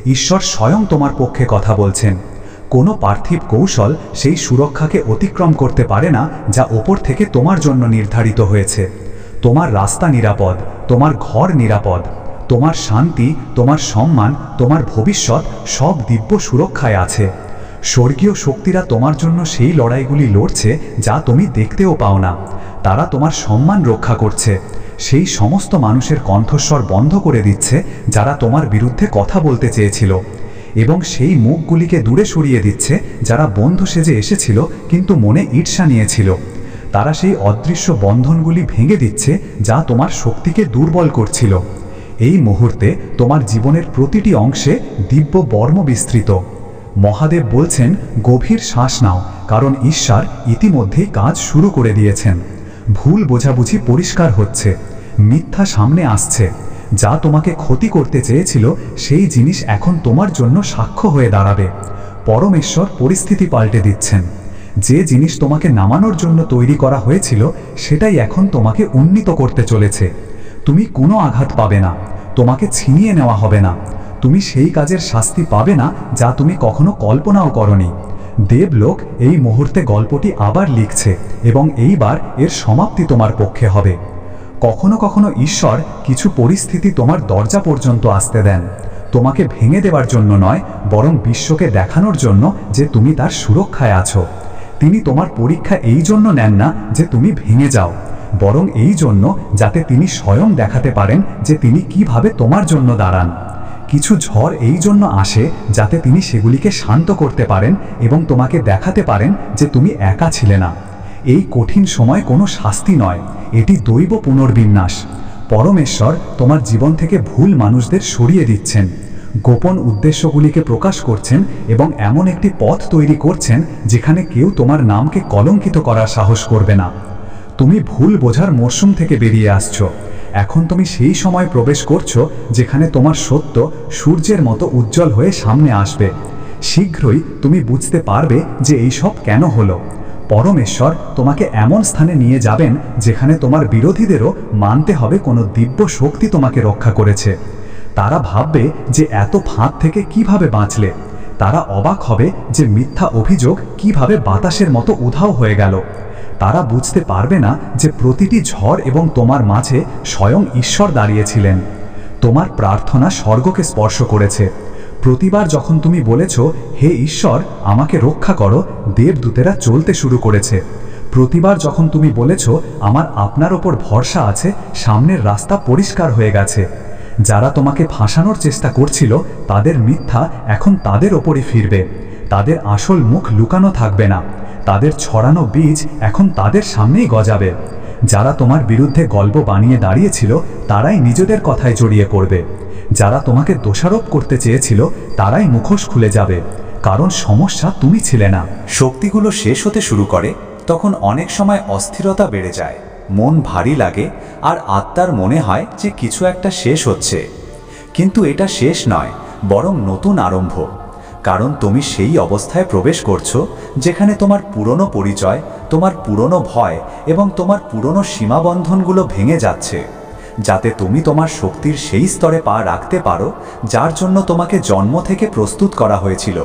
ঈশ্বর স্বয়ং তোমার পক্ষে কথা বলছেন। কোনো পার্থিব কৌশল সেই সুরক্ষাকে অতিক্রম করতে পারে না যা ওপর থেকে তোমার জন্য নির্ধারিত হয়েছে। তোমার রাস্তা নিরাপদ, তোমার ঘর নিরাপদ, তোমার শান্তি, তোমার সম্মান, তোমার ভবিষ্যৎ সব দিব্য সুরক্ষায় আছে। স্বর্গীয় শক্তিরা তোমার জন্য সেই লড়াইগুলি লড়ছে যা তুমি দেখতেও পাও না। তারা তোমার সম্মান রক্ষা করছে। সেই সমস্ত মানুষের কণ্ঠস্বর বন্ধ করে দিচ্ছে যারা তোমার বিরুদ্ধে কথা বলতে চেয়েছিল, এবং সেই মুখগুলিকে দূরে সরিয়ে দিচ্ছে যারা বন্ধু সেজে এসেছিল কিন্তু মনে ঈর্ষা নিয়েছিল। তারা সেই অদৃশ্য বন্ধনগুলি ভেঙে দিচ্ছে যা তোমার শক্তিকে দুর্বল করছিল। এই মুহূর্তে তোমার জীবনের প্রতিটি অংশে দিব্য বর্ম বিস্তৃত। মহাদেব বলছেন, গভীর শ্বাস নাও, কারণ ঈশ্বর ইতিমধ্যেই কাজ শুরু করে দিয়েছেন। ভুল বোঝাবুঝি পরিষ্কার হচ্ছে, মিথ্যা সামনে আসছে। যা তোমাকে ক্ষতি করতে চেয়েছিল সেই জিনিস এখন তোমার জন্য সাক্ষ্য হয়ে দাঁড়াবে। পরমেশ্বর পরিস্থিতি পাল্টে দিচ্ছেন। যে জিনিস তোমাকে নামানোর জন্য তৈরি করা হয়েছিল সেটাই এখন তোমাকে উন্নীত করতে চলেছে। তুমি কোনো আঘাত পাবে না, তোমাকে ছিনিয়ে নেওয়া হবে না। তুমি সেই কাজের শাস্তি পাবে না যা তুমি কখনো কল্পনাও করনি। দেবলোক এই মুহূর্তে গল্পটি আবার লিখছে এবং এইবার এর সমাপ্তি তোমার পক্ষে হবে। কখনো কখনো ঈশ্বর কিছু পরিস্থিতি তোমার দরজা পর্যন্ত আসতে দেন, তোমাকে ভেঙে দেওয়ার জন্য নয়, বরং বিশ্বকে দেখানোর জন্য যে তুমি তার সুরক্ষায় আছো। তিনি তোমার পরীক্ষা এই জন্য নেন না যে তুমি ভেঙে যাও, বরং এই জন্য যাতে তিনি স্বয়ং দেখাতে পারেন যে তিনি কিভাবে তোমার জন্য দাঁড়ান। কিছু ঝড় এই জন্য আসে যাতে তিনি সেগুলিকে শান্ত করতে পারেন এবং তোমাকে দেখাতে পারেন যে তুমি একা ছিলে না। এই কঠিন সময় কোনো শাস্তি নয়, এটি দৈব পুনর্বিন্যাস। পরমেশ্বর তোমার জীবন থেকে ভুল মানুষদের সরিয়ে দিচ্ছেন, গোপন উদ্দেশ্যগুলিকে প্রকাশ করছেন এবং এমন একটি পথ তৈরি করছেন যেখানে কেউ তোমার নামকে কলঙ্কিত করার সাহস করবে না। তুমি ভুল বোঝার মরশুম থেকে বেরিয়ে আসছো। এখন তুমি সেই সময় প্রবেশ করছো যেখানে তোমার সত্য সূর্যের মতো উজ্জ্বল হয়ে সামনে আসবে। শীঘ্রই তুমি বুঝতে পারবে যে এই সব কেন হলো। পরমেশ্বর তোমাকে এমন স্থানে নিয়ে যাবেন যেখানে তোমার বিরোধীদেরও মানতে হবে কোনো দিব্য শক্তি তোমাকে রক্ষা করেছে। তারা ভাববে যে এত ফাঁদ থেকে কিভাবে বাঁচলে। তারা অবাক হবে যে মিথ্যা অভিযোগ কিভাবে বাতাসের মতো উধাও হয়ে গেল। তারা বুঝতে পারবে না যে প্রতিটি ঝড় এবং তোমার মাঝে স্বয়ং ঈশ্বর দাঁড়িয়েছিলেন। তোমার প্রার্থনা স্বর্গকে স্পর্শ করেছে। প্রতিবার যখন তুমি বলেছ, হে ঈশ্বর আমাকে রক্ষা করো, দেবদূতেরা চলতে শুরু করেছে। প্রতিবার যখন তুমি বলেছ, আমার আপনার ওপর ভরসা আছে, সামনের রাস্তা পরিষ্কার হয়ে গেছে। যারা তোমাকে ফাঁসানোর চেষ্টা করছিল তাদের মিথ্যা এখন তাদের ওপরই ফিরবে। তাদের আসল মুখ লুকানো থাকবে না। তাদের ছড়ানো বীজ এখন তাদের সামনেই গজাবে। যারা তোমার বিরুদ্ধে গল্প বানিয়ে দাঁড়িয়েছিল তারাই নিজেদের কথায় জড়িয়ে পড়বে। যারা তোমাকে দোষারোপ করতে চেয়েছিল তারাই মুখোশ খুলে যাবে, কারণ সমস্যা তুমি ছিলে না। শক্তিগুলো শেষ হতে শুরু করে তখন অনেক সময় অস্থিরতা বেড়ে যায়, মন ভারী লাগে, আর আত্মার মনে হয় যে কিছু একটা শেষ হচ্ছে। কিন্তু এটা শেষ নয়, বরং নতুন আরম্ভ। কারণ তুমি সেই অবস্থায় প্রবেশ করছো যেখানে তোমার পুরনো পরিচয়, তোমার পুরনো ভয় এবং তোমার পুরনো সীমাবন্ধনগুলো ভেঙে যাচ্ছে, যাতে তুমি তোমার শক্তির সেই স্তরে পা রাখতে পারো যার জন্য তোমাকে জন্ম থেকে প্রস্তুত করা হয়েছিল।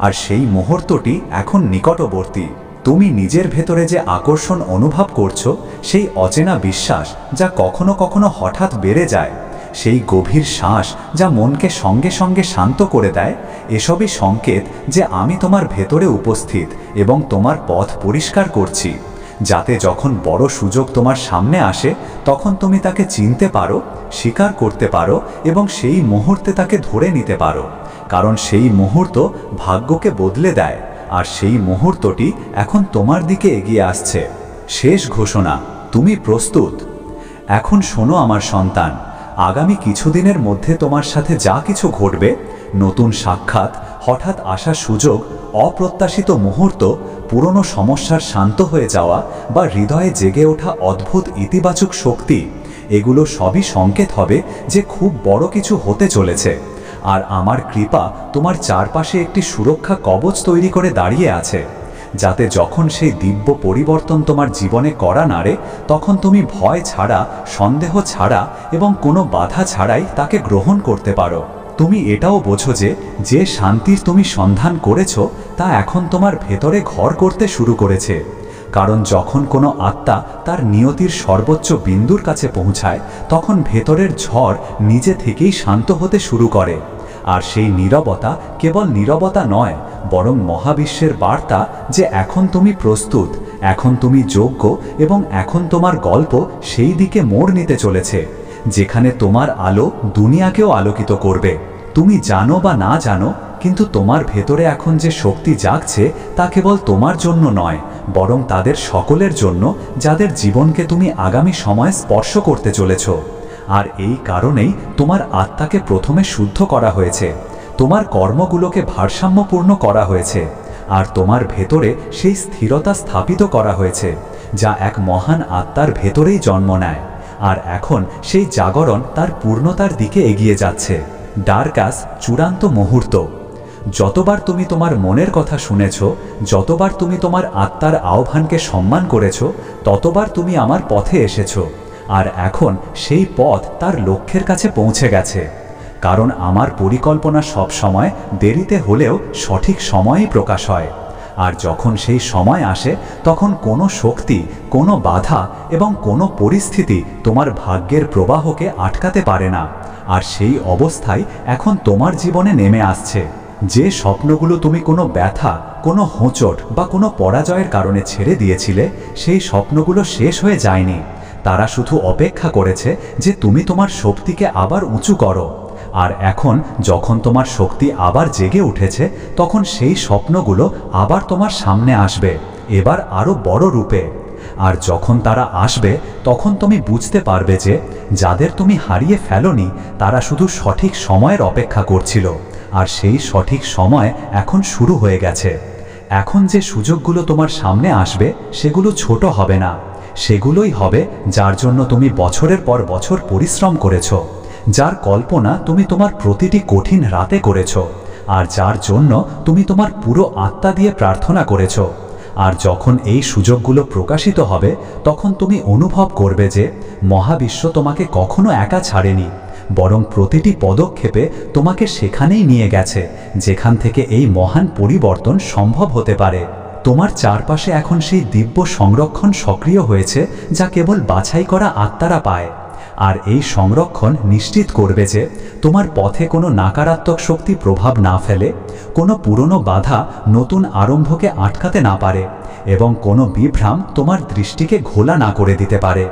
আর সেই মুহূর্তটি এখন নিকটবর্তী। তুমি নিজের ভেতরে যে আকর্ষণ অনুভব করছো, সেই অচেনা বিশ্বাস যা কখনো কখনো হঠাৎ বেড়ে যায়, সেই গভীর শ্বাস যা মনকে সঙ্গে সঙ্গে শান্ত করে দেয়, এসবই সংকেত যে আমি তোমার ভেতরে উপস্থিত এবং তোমার পথ পরিষ্কার করছি, যাতে যখন বড় সুযোগ তোমার সামনে আসে তখন তুমি তাকে চিনতে পারো, স্বীকার করতে পারো এবং সেই মুহূর্তে তাকে ধরে নিতে পারো। কারণ সেই মুহূর্ত ভাগ্যকে বদলে দেয়, আর সেই মুহূর্তটি এখন তোমার দিকে এগিয়ে আসছে। শেষ ঘোষণা, তুমি প্রস্তুত। এখন শোনো আমার সন্তান, আগামী কিছুদিনের মধ্যে তোমার সাথে যা কিছু ঘটবে, নতুন সাক্ষাৎ, হঠাৎ আসা সুযোগ, অপ্রত্যাশিত মুহূর্ত, পুরনো সমস্যার শান্ত হয়ে যাওয়া বা হৃদয়ে জেগে ওঠা অদ্ভুত ইতিবাচক শক্তি, এগুলো সবই সংকেত হবে যে খুব বড় কিছু হতে চলেছে। আর আমার কৃপা তোমার চারপাশে একটি সুরক্ষা কবচ তৈরি করে দাঁড়িয়ে আছে, যাতে যখন সেই দিব্য পরিবর্তন তোমার জীবনে করা নাড়ে তখন তুমি ভয় ছাড়া, সন্দেহ ছাড়া এবং কোনো বাধা ছাড়াই তাকে গ্রহণ করতে পারো। তুমি এটাও বোঝো যে শান্তির তুমি সন্ধান করেছো তা এখন তোমার ভেতরে ঘর করতে শুরু করেছে। কারণ যখন কোনো আত্মা তার নিয়তির সর্বোচ্চ বিন্দুর কাছে পৌঁছায় তখন ভেতরের ঝড় নিজে থেকেই শান্ত হতে শুরু করে। আর সেই নীরবতা কেবল নীরবতা নয়, বরং মহাবিশ্বের বার্তা যে এখন তুমি প্রস্তুত, এখন তুমি যোগ্য এবং এখন তোমার গল্প সেই দিকে মোড় নিতে চলেছে যেখানে তোমার আলো দুনিয়াকেও আলোকিত করবে। তুমি জানো বা না জানো, কিন্তু তোমার ভেতরে এখন যে শক্তি জাগছে তা কেবল তোমার জন্য নয়, বরং তাদের সকলের জন্য যাদের জীবনকে তুমি আগামী সময়ে স্পর্শ করতে চলেছ। আর এই কারণেই তোমার আত্মাকে প্রথমে শুদ্ধ করা হয়েছে, তোমার কর্মগুলোকে ভারসাম্যপূর্ণ করা হয়েছে, আর তোমার ভেতরে সেই স্থিরতা স্থাপিত করা হয়েছে যা এক মহান আত্মার ভেতরেই জন্ম নেয়। আর এখন সেই জাগরণ তার পূর্ণতার দিকে এগিয়ে যাচ্ছে। ডার্কাস চূড়ান্ত মুহূর্ত। যতবার তুমি তোমার মনের কথা শুনেছ, যতবার তুমি তোমার আত্মার আহ্বানকে সম্মান করেছ, ততবার তুমি আমার পথে এসেছ। আর এখন সেই পথ তার লক্ষ্যের কাছে পৌঁছে গেছে। কারণ আমার পরিকল্পনা সব সময় দেরিতে হলেও সঠিক সময়েই প্রকাশ হয়। আর যখন সেই সময় আসে তখন কোনো শক্তি, কোনো বাধা এবং কোনো পরিস্থিতি তোমার ভাগ্যের প্রবাহকে আটকাতে পারে না। আর সেই অবস্থায় এখন তোমার জীবনে নেমে আসছে। যে স্বপ্নগুলো তুমি কোনো ব্যথা, কোনো হোঁচট বা কোনো পরাজয়ের কারণে ছেড়ে দিয়েছিলে, সেই স্বপ্নগুলো শেষ হয়ে যায়নি। তারা শুধু অপেক্ষা করেছে যে তুমি তোমার শক্তিকে আবার উঁচু করো। আর এখন যখন তোমার শক্তি আবার জেগে উঠেছে তখন সেই স্বপ্নগুলো আবার তোমার সামনে আসবে, এবার আরও বড় রূপে। আর যখন তারা আসবে তখন তুমি বুঝতে পারবে যে যাদের তুমি হারিয়ে ফেলোনি তারা শুধু সঠিক সময়ের অপেক্ষা করছিল, আর সেই সঠিক সময় এখন শুরু হয়ে গেছে। এখন যে সুযোগগুলো তোমার সামনে আসবে সেগুলো ছোট হবে না, সেগুলোই হবে যার জন্য তুমি বছরের পর বছর পরিশ্রম করেছ, যার কল্পনা তুমি তোমার প্রতিটি কঠিন রাতে করেছ, আর যার জন্য তুমি তোমার পুরো আত্মা দিয়ে প্রার্থনা করেছ। আর যখন এই সুযোগগুলো প্রকাশিত হবে তখন তুমি অনুভব করবে যে মহাবিশ্ব তোমাকে কখনো একা ছাড়েনি, বরং প্রতিটি পদক্ষেপে তোমাকে সেখানেই নিয়ে গেছে যেখান থেকে এই মহান পরিবর্তন সম্ভব হতে পারে। তোমার চারপাশে এখন সেই দিব্য সংরক্ষণ সক্রিয় হয়েছে যা কেবল বাছাই করা আত্মারা পায়। আর এই সংরক্ষণ নিশ্চিত করবে যে তোমার পথে কোনো নাকারাত্মক শক্তি প্রভাব না ফেলে, কোনো পুরনো বাধা নতুন আরম্ভকে আটকাতে না পারে এবং কোনো বিভ্রাম তোমার দৃষ্টিকে ঘোলা না করে দিতে পারে।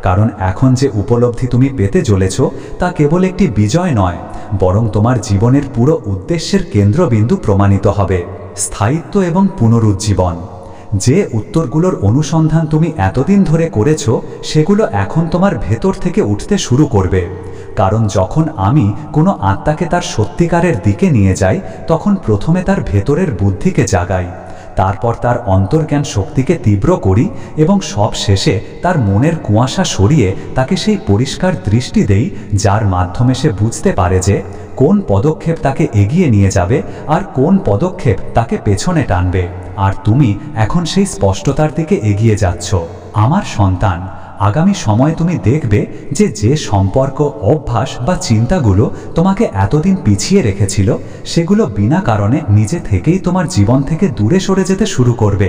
কারণ এখন যে উপলব্ধি তুমি পেতে চলেছ তা কেবল একটি বিজয় নয়, বরং তোমার জীবনের পুরো উদ্দেশ্যের কেন্দ্রবিন্দু প্রমাণিত হবে। স্থায়িত্ব এবং পুনরুজ্জীবন। যে উত্তরগুলোর অনুসন্ধান তুমি এতদিন ধরে করেছো সেগুলো এখন তোমার ভেতর থেকে উঠতে শুরু করবে। কারণ যখন আমি কোনো আত্মাকে তার সত্যিকারের দিকে নিয়ে যাই, তখন প্রথমে তার ভেতরের বুদ্ধিকে জাগাই, তারপর তার অন্তর্জ্ঞান শক্তিকে তীব্র করি এবং সব শেষে তার মনের কুয়াশা সরিয়ে তাকে সেই পরিষ্কার দৃষ্টি দেই, যার মাধ্যমে সে বুঝতে পারে যে কোন পদক্ষেপ তাকে এগিয়ে নিয়ে যাবে আর কোন পদক্ষেপ তাকে পেছনে টানবে। আর তুমি এখন সেই স্পষ্টতার দিকে এগিয়ে যাচ্ছ। আমার সন্তান, আগামী সময়ে তুমি দেখবে যে যে সম্পর্ক, অভ্যাস বা চিন্তাগুলো তোমাকে এতদিন পিছিয়ে রেখেছিল, সেগুলো বিনা কারণে নিজে থেকেই তোমার জীবন থেকে দূরে সরে যেতে শুরু করবে।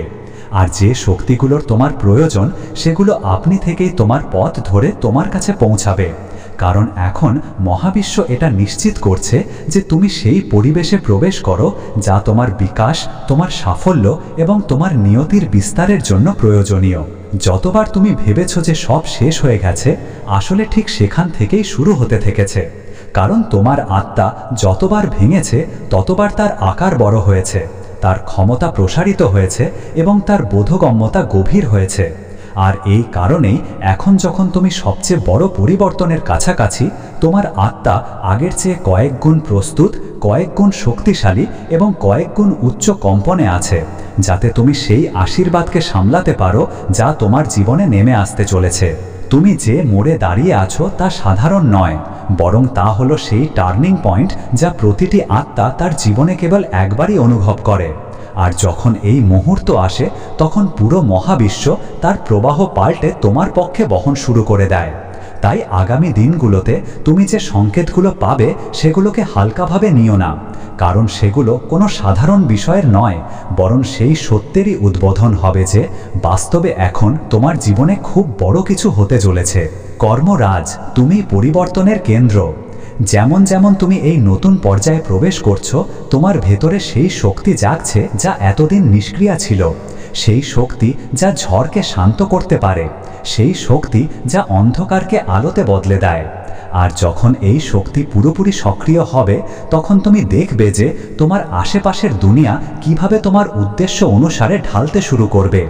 আর যে শক্তিগুলোর তোমার প্রয়োজন, সেগুলো আপনি থেকেই তোমার পথ ধরে তোমার কাছে পৌঁছাবে। কারণ এখন মহাবিশ্ব এটা নিশ্চিত করছে যে তুমি সেই পরিবেশে প্রবেশ করো যা তোমার বিকাশ, তোমার সাফল্য এবং তোমার নিয়তির বিস্তারের জন্য প্রয়োজনীয়। যতবার তুমি ভেবেছ যে সব শেষ হয়ে গেছে, আসলে ঠিক সেখান থেকেই শুরু হতে থেকেছে। কারণ তোমার আত্মা যতবার ভেঙেছে, ততবার তার আকার বড় হয়েছে, তার ক্ষমতা প্রসারিত হয়েছে এবং তার বোধগম্যতা গভীর হয়েছে। আর এই কারণেই এখন যখন তুমি সবচেয়ে বড় পরিবর্তনের কাছাকাছি, তোমার আত্মা আগের চেয়ে কয়েক গুণ প্রস্তুত, কয়েক গুণ শক্তিশালী এবং কয়েক গুণ উচ্চ কম্পনে আছে, যাতে তুমি সেই আশীর্বাদকে সামলাতে পারো যা তোমার জীবনে নেমে আসতে চলেছে। তুমি যে মোড়ে দাঁড়িয়ে আছো তা সাধারণ নয়, বরং তা হলো সেই টার্নিং পয়েন্ট যা প্রতিটি আত্মা তার জীবনে কেবল একবারই অনুভব করে। আর যখন এই মুহূর্ত আসে, তখন পুরো মহাবিশ্ব তার প্রবাহ পাল্টে তোমার পক্ষে বহন শুরু করে দেয়। তাই আগামী দিনগুলোতে তুমি যে সংকেতগুলো পাবে, সেগুলোকে হালকাভাবে নিও না, কারণ সেগুলো কোনো সাধারণ বিষয়ের নয়, বরং সেই সত্যেরই উদ্বোধন হবে যে বাস্তবে এখন তোমার জীবনে খুব বড় কিছু হতে চলেছে। কর্মরাজ, তুমি পরিবর্তনের কেন্দ্র। যেমন যেমন তুমি এই নতুন পর্যায়ে প্রবেশ করছো, তোমার ভেতরে সেই শক্তি জাগছে যা এতদিন নিষ্ক্রিয় ছিল, সেই শক্তি যা ঝড়কে শান্ত করতে পারে, সেই শক্তি যা অন্ধকারকে আলোতে বদলে দেয়। আর যখন এই শক্তি পুরোপুরি সক্রিয় হবে, তখন তুমি দেখবে যে তোমার আশেপাশের দুনিয়া কিভাবে তোমার উদ্দেশ্য অনুসারে ঢালতে শুরু করবে।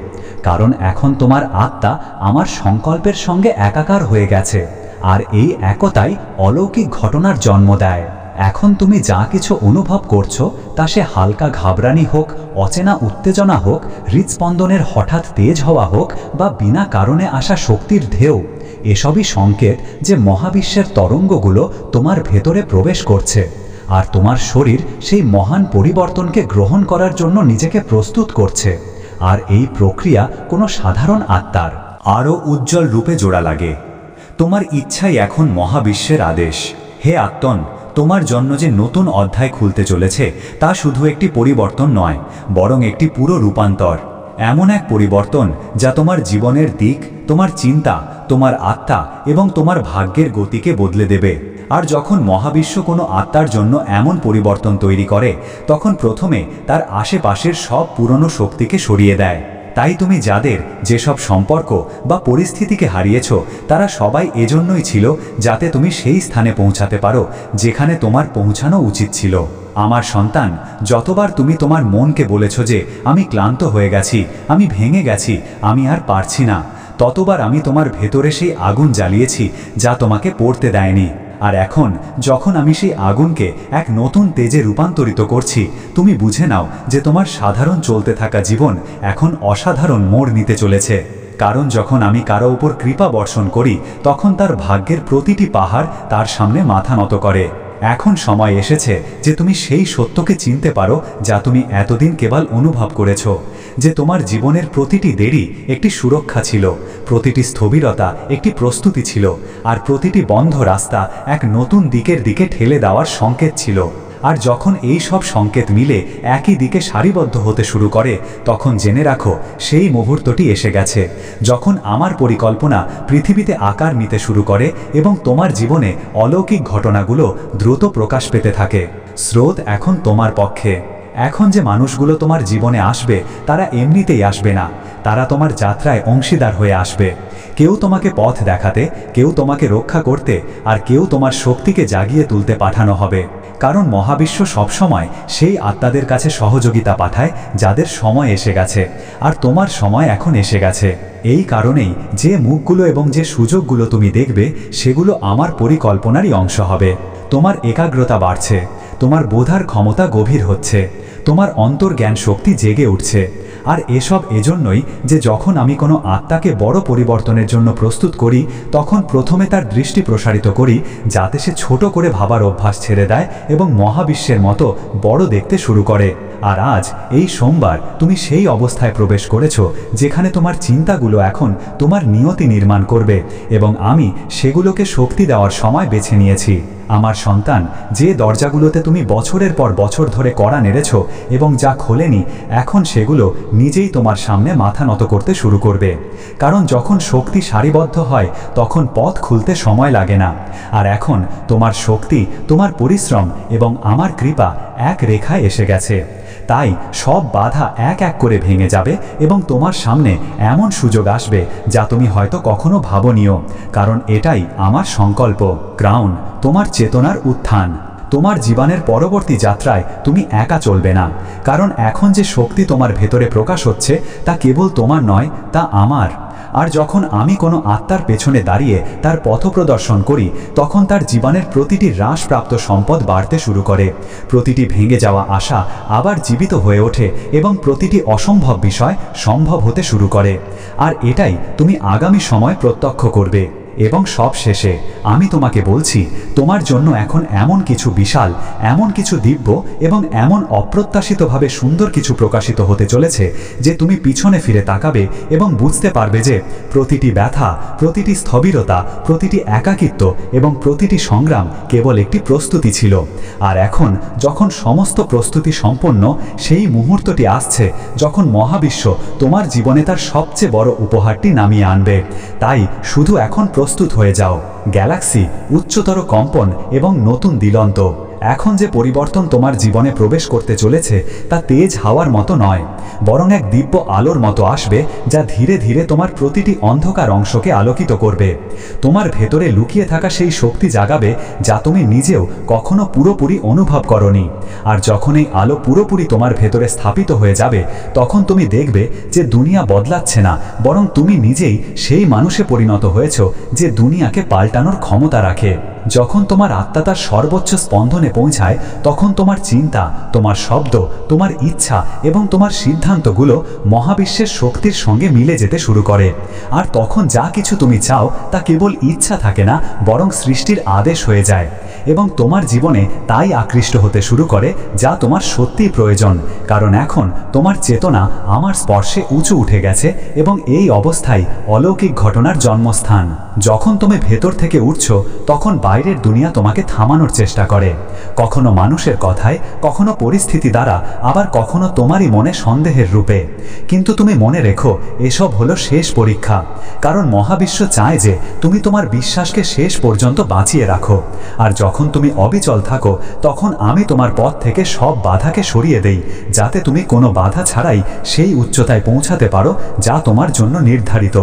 কারণ এখন তোমার আত্মা আমার সংকল্পের সঙ্গে একাকার হয়ে গেছে, আর এই একতাই অলৌকিক ঘটনার জন্ম দেয়। এখন তুমি যা কিছু অনুভব করছো, তা সে হালকা ঘাবড়ানি হোক, অচেনা উত্তেজনা হোক, হৃদস্পন্দনের হঠাৎ তেজ হওয়া হোক বা বিনা কারণে আসা শক্তির ঢেউ, এসবই সংকেত যে মহাবিশ্বের তরঙ্গগুলো তোমার ভেতরে প্রবেশ করছে, আর তোমার শরীর সেই মহান পরিবর্তনকে গ্রহণ করার জন্য নিজেকে প্রস্তুত করছে। আর এই প্রক্রিয়া কোনো সাধারণ আত্মার আরও উজ্জ্বল রূপে জোড়া লাগে। তোমার ইচ্ছাই এখন মহাবিশ্বের আদেশ। হে আত্মন, তোমার জন্য যে নতুন অধ্যায় খুলতে চলেছে, তা শুধু একটি পরিবর্তন নয়, বরং একটি পুরো রূপান্তর। এমন এক পরিবর্তন যা তোমার জীবনের দিক, তোমার চিন্তা, তোমার আত্মা এবং তোমার ভাগ্যের গতিকে বদলে দেবে। আর যখন মহাবিশ্ব কোনো আত্মার জন্য এমন পরিবর্তন তৈরি করে, তখন প্রথমে তার আশেপাশের সব পুরনো শক্তিকে সরিয়ে দেয়। তাই তুমি যাদের যেসব সম্পর্ক বা পরিস্থিতিকে হারিয়েছ, তারা সবাই এজন্যই ছিল যাতে তুমি সেই স্থানে পৌঁছাতে পারো যেখানে তোমার পৌঁছানো উচিত ছিল। আমার সন্তান, যতবার তুমি তোমার মনকে বলেছ যে আমি ক্লান্ত হয়ে গেছি, আমি ভেঙে গেছি, আমি আর পারছি না, ততবার আমি তোমার ভেতরে সেই আগুন জ্বালিয়েছি যা তোমাকে পড়তে দেয়নি। আর এখন যখন আমি সেই আগুনকে এক নতুন তেজে রূপান্তরিত করছি, তুমি বুঝে নাও যে তোমার সাধারণ চলতে থাকা জীবন এখন অসাধারণ মোড় নিতে চলেছে। কারণ যখন আমি কারো উপর কৃপা বর্ষণ করি, তখন তার ভাগ্যের প্রতিটি পাহাড় তার সামনে মাথা নত করে। এখন সময় এসেছে যে তুমি সেই সত্যকে চিনতে পারো যা তুমি এতদিন কেবল অনুভব করেছ, যে তোমার জীবনের প্রতিটি দেরি একটি সুরক্ষা ছিল, প্রতিটি স্থবিরতা একটি প্রস্তুতি ছিল, আর প্রতিটি বন্ধ রাস্তা এক নতুন দিকের দিকে ঠেলে দেওয়ার সংকেত ছিল। আর যখন এই সব সংকেত মিলে একই দিকে সারিবদ্ধ হতে শুরু করে, তখন জেনে রাখো সেই মুহূর্তটি এসে গেছে যখন আমার পরিকল্পনা পৃথিবীতে আকার নিতে শুরু করে এবং তোমার জীবনে অলৌকিক ঘটনাগুলো দ্রুত প্রকাশ পেতে থাকে। স্রোত এখন তোমার পক্ষে। এখন যে মানুষগুলো তোমার জীবনে আসবে, তারা এমনিতেই আসবে না, তারা তোমার যাত্রায় অংশীদার হয়ে আসবে। কেউ তোমাকে পথ দেখাতে, কেউ তোমাকে রক্ষা করতে, আর কেউ তোমার শক্তিকে জাগিয়ে তুলতে পাঠানো হবে। কারণ মহাবিশ্ব সবসময় সেই আত্মাদের কাছে সহযোগিতা পাঠায় যাদের সময় এসে গেছে, আর তোমার সময় এখন এসে গেছে। এই কারণেই যে মুখগুলো এবং যে সুযোগগুলো তুমি দেখবে সেগুলো আমার পরিকল্পনারই অংশ হবে। তোমার একাগ্রতা বাড়ছে, তোমার বোধার ক্ষমতা গভীর হচ্ছে, তোমার অন্তর্জ্ঞান শক্তি জেগে উঠছে। আর এসব এজন্যই যে যখন আমি কোনো আত্মাকে বড় পরিবর্তনের জন্য প্রস্তুত করি, তখন প্রথমে তার দৃষ্টি প্রসারিত করি যাতে সে ছোট করে ভাবার অভ্যাস ছেড়ে দেয় এবং মহাবিশ্বের মতো বড় দেখতে শুরু করে। আর আজ এই সোমবার তুমি সেই অবস্থায় প্রবেশ করেছো যেখানে তোমার চিন্তাগুলো এখন তোমার নিয়তি নির্মাণ করবে, এবং আমি সেগুলোকে শক্তি দেওয়ার সময় বেছে নিয়েছি। আমার সন্তান, যে দরজাগুলোতে তুমি বছরের পর বছর ধরে কড়া নেড়েছ এবং যা খোলেনি, এখন সেগুলো নিজেই তোমার সামনে মাথা নত করতে শুরু করবে। কারণ যখন শক্তি সারিবদ্ধ হয় তখন পথ খুলতে সময় লাগে না। আর এখন তোমার শক্তি, তোমার পরিশ্রম এবং আমার কৃপা এক রেখায় এসে গেছে। তাই সব বাধা এক এক করে ভেঙে যাবে এবং তোমার সামনে এমন সুযোগ আসবে যা তুমি হয়তো কখনো ভাবনিও। কারণ এটাই আমার সংকল্প। ক্রাউন, তোমার চেতনার উত্থান। তোমার জীবনের পরবর্তী যাত্রায় তুমি একা চলবে না, কারণ এখন যে শক্তি তোমার ভেতরে প্রকাশ হচ্ছে তা কেবল তোমার নয়, তা আমার। আর যখন আমি কোনো আত্মার পেছনে দাঁড়িয়ে তার পথপ্রদর্শন করি, তখন তার জীবনের প্রতিটি হ্রাসপ্রাপ্ত সম্পদ বাড়তে শুরু করে, প্রতিটি ভেঙে যাওয়া আশা আবার জীবিত হয়ে ওঠে এবং প্রতিটি অসম্ভব বিষয় সম্ভব হতে শুরু করে। আর এটাই তুমি আগামী সময় প্রত্যক্ষ করবে। এবং সব শেষে আমি তোমাকে বলছি, তোমার জন্য এখন এমন কিছু বিশাল, এমন কিছু দিব্য এবং এমন অপ্রত্যাশিতভাবে সুন্দর কিছু প্রকাশিত হতে চলেছে যে তুমি পিছনে ফিরে তাকাবে এবং বুঝতে পারবে যে প্রতিটি ব্যথা, প্রতিটি স্থবিরতা, প্রতিটি একাকিত্ব এবং প্রতিটি সংগ্রাম কেবল একটি প্রস্তুতি ছিল। আর এখন যখন সমস্ত প্রস্তুতি সম্পন্ন, সেই মুহূর্তটি আসছে যখন মহাবিশ্ব তোমার জীবনে তার সবচেয়ে বড় উপহারটি নামিয়ে আনবে। তাই শুধু এখন প্রস্তুত হয়ে যাও। গ্যালাক্সি, উচ্চতর কম্পন এবং নতুন দিগন্ত। এখন যে পরিবর্তন তোমার জীবনে প্রবেশ করতে চলেছে তা তেজ হাওয়ার মতো নয়, বরং এক দিব্য আলোর মতো আসবে যা ধীরে ধীরে তোমার প্রতিটি অন্ধকার অংশকে আলোকিত করবে। তোমার ভেতরে লুকিয়ে থাকা সেই শক্তি জাগাবে যা তুমি নিজেও কখনো পুরোপুরি অনুভব করনি। আর যখন এই আলো পুরোপুরি তোমার ভেতরে স্থাপিত হয়ে যাবে, তখন তুমি দেখবে যে দুনিয়া বদলাচ্ছে না, বরং তুমি নিজেই সেই মানুষে পরিণত হয়েছ যে দুনিয়াকে পাল্টানোর ক্ষমতা রাখে। যখন তোমার আত্মা তার সর্বোচ্চ স্পন্দনে পৌঁছায়, তখন তোমার চিন্তা, তোমার শব্দ, তোমার ইচ্ছা এবং তোমার সিদ্ধান্তগুলো মহাবিশ্বের শক্তির সঙ্গে মিলে যেতে শুরু করে। আর তখন যা কিছু তুমি চাও তা কেবল ইচ্ছা থাকে না, বরং সৃষ্টির আদেশ হয়ে যায়। এবং তোমার জীবনে তাই আকৃষ্ট হতে শুরু করে যা তোমার সত্যিই প্রয়োজন। কারণ এখন তোমার চেতনা আমার স্পর্শে উঁচু উঠে গেছে এবং এই অবস্থায় অলৌকিক ঘটনার জন্মস্থান। যখন তুমি ভেতর থেকে উঠছো, তখন বাইরের দুনিয়া তোমাকে থামানোর চেষ্টা করে, কখনো মানুষের কথায়, কখনো পরিস্থিতি দ্বারা, আবার কখনো তোমারই মনে সন্দেহের রূপে। কিন্তু তুমি মনে রেখো, এসব হলো শেষ পরীক্ষা। কারণ মহাবিশ্ব চায় যে তুমি তোমার বিশ্বাসকে শেষ পর্যন্ত বাঁচিয়ে রাখো। আর যখন তুমি অবিচল থাকো, তখন আমি তোমার পথ থেকে সব বাধাকে সরিয়ে দেই, যাতে তুমি কোনো বাধা ছাড়াই সেই উচ্চতায় পৌঁছাতে পারো যা তোমার জন্য নির্ধারিত।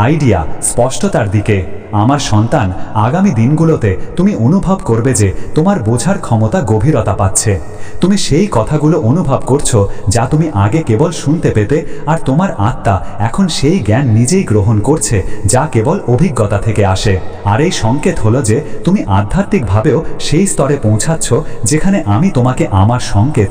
আইডিয়া, স্পষ্টতার দিকে। আমার সন্তান, আগামী দিনগুলোতে তুমি অনুভব করবে যে তোমার বোঝার ক্ষমতা গভীরতা পাচ্ছে। তুমি সেই কথাগুলো অনুভব করছো যা তুমি আগে কেবল শুনতে পেতে, আর তোমার আত্মা এখন সেই জ্ঞান নিজেই গ্রহণ করছে যা কেবল অভিজ্ঞতা থেকে আসে। আর এই সংকেত হলো যে তুমি আধ্যাত্মিকভাবেও সেই স্তরে পৌঁছাচ্ছ যেখানে আমি তোমাকে আমার সংকেত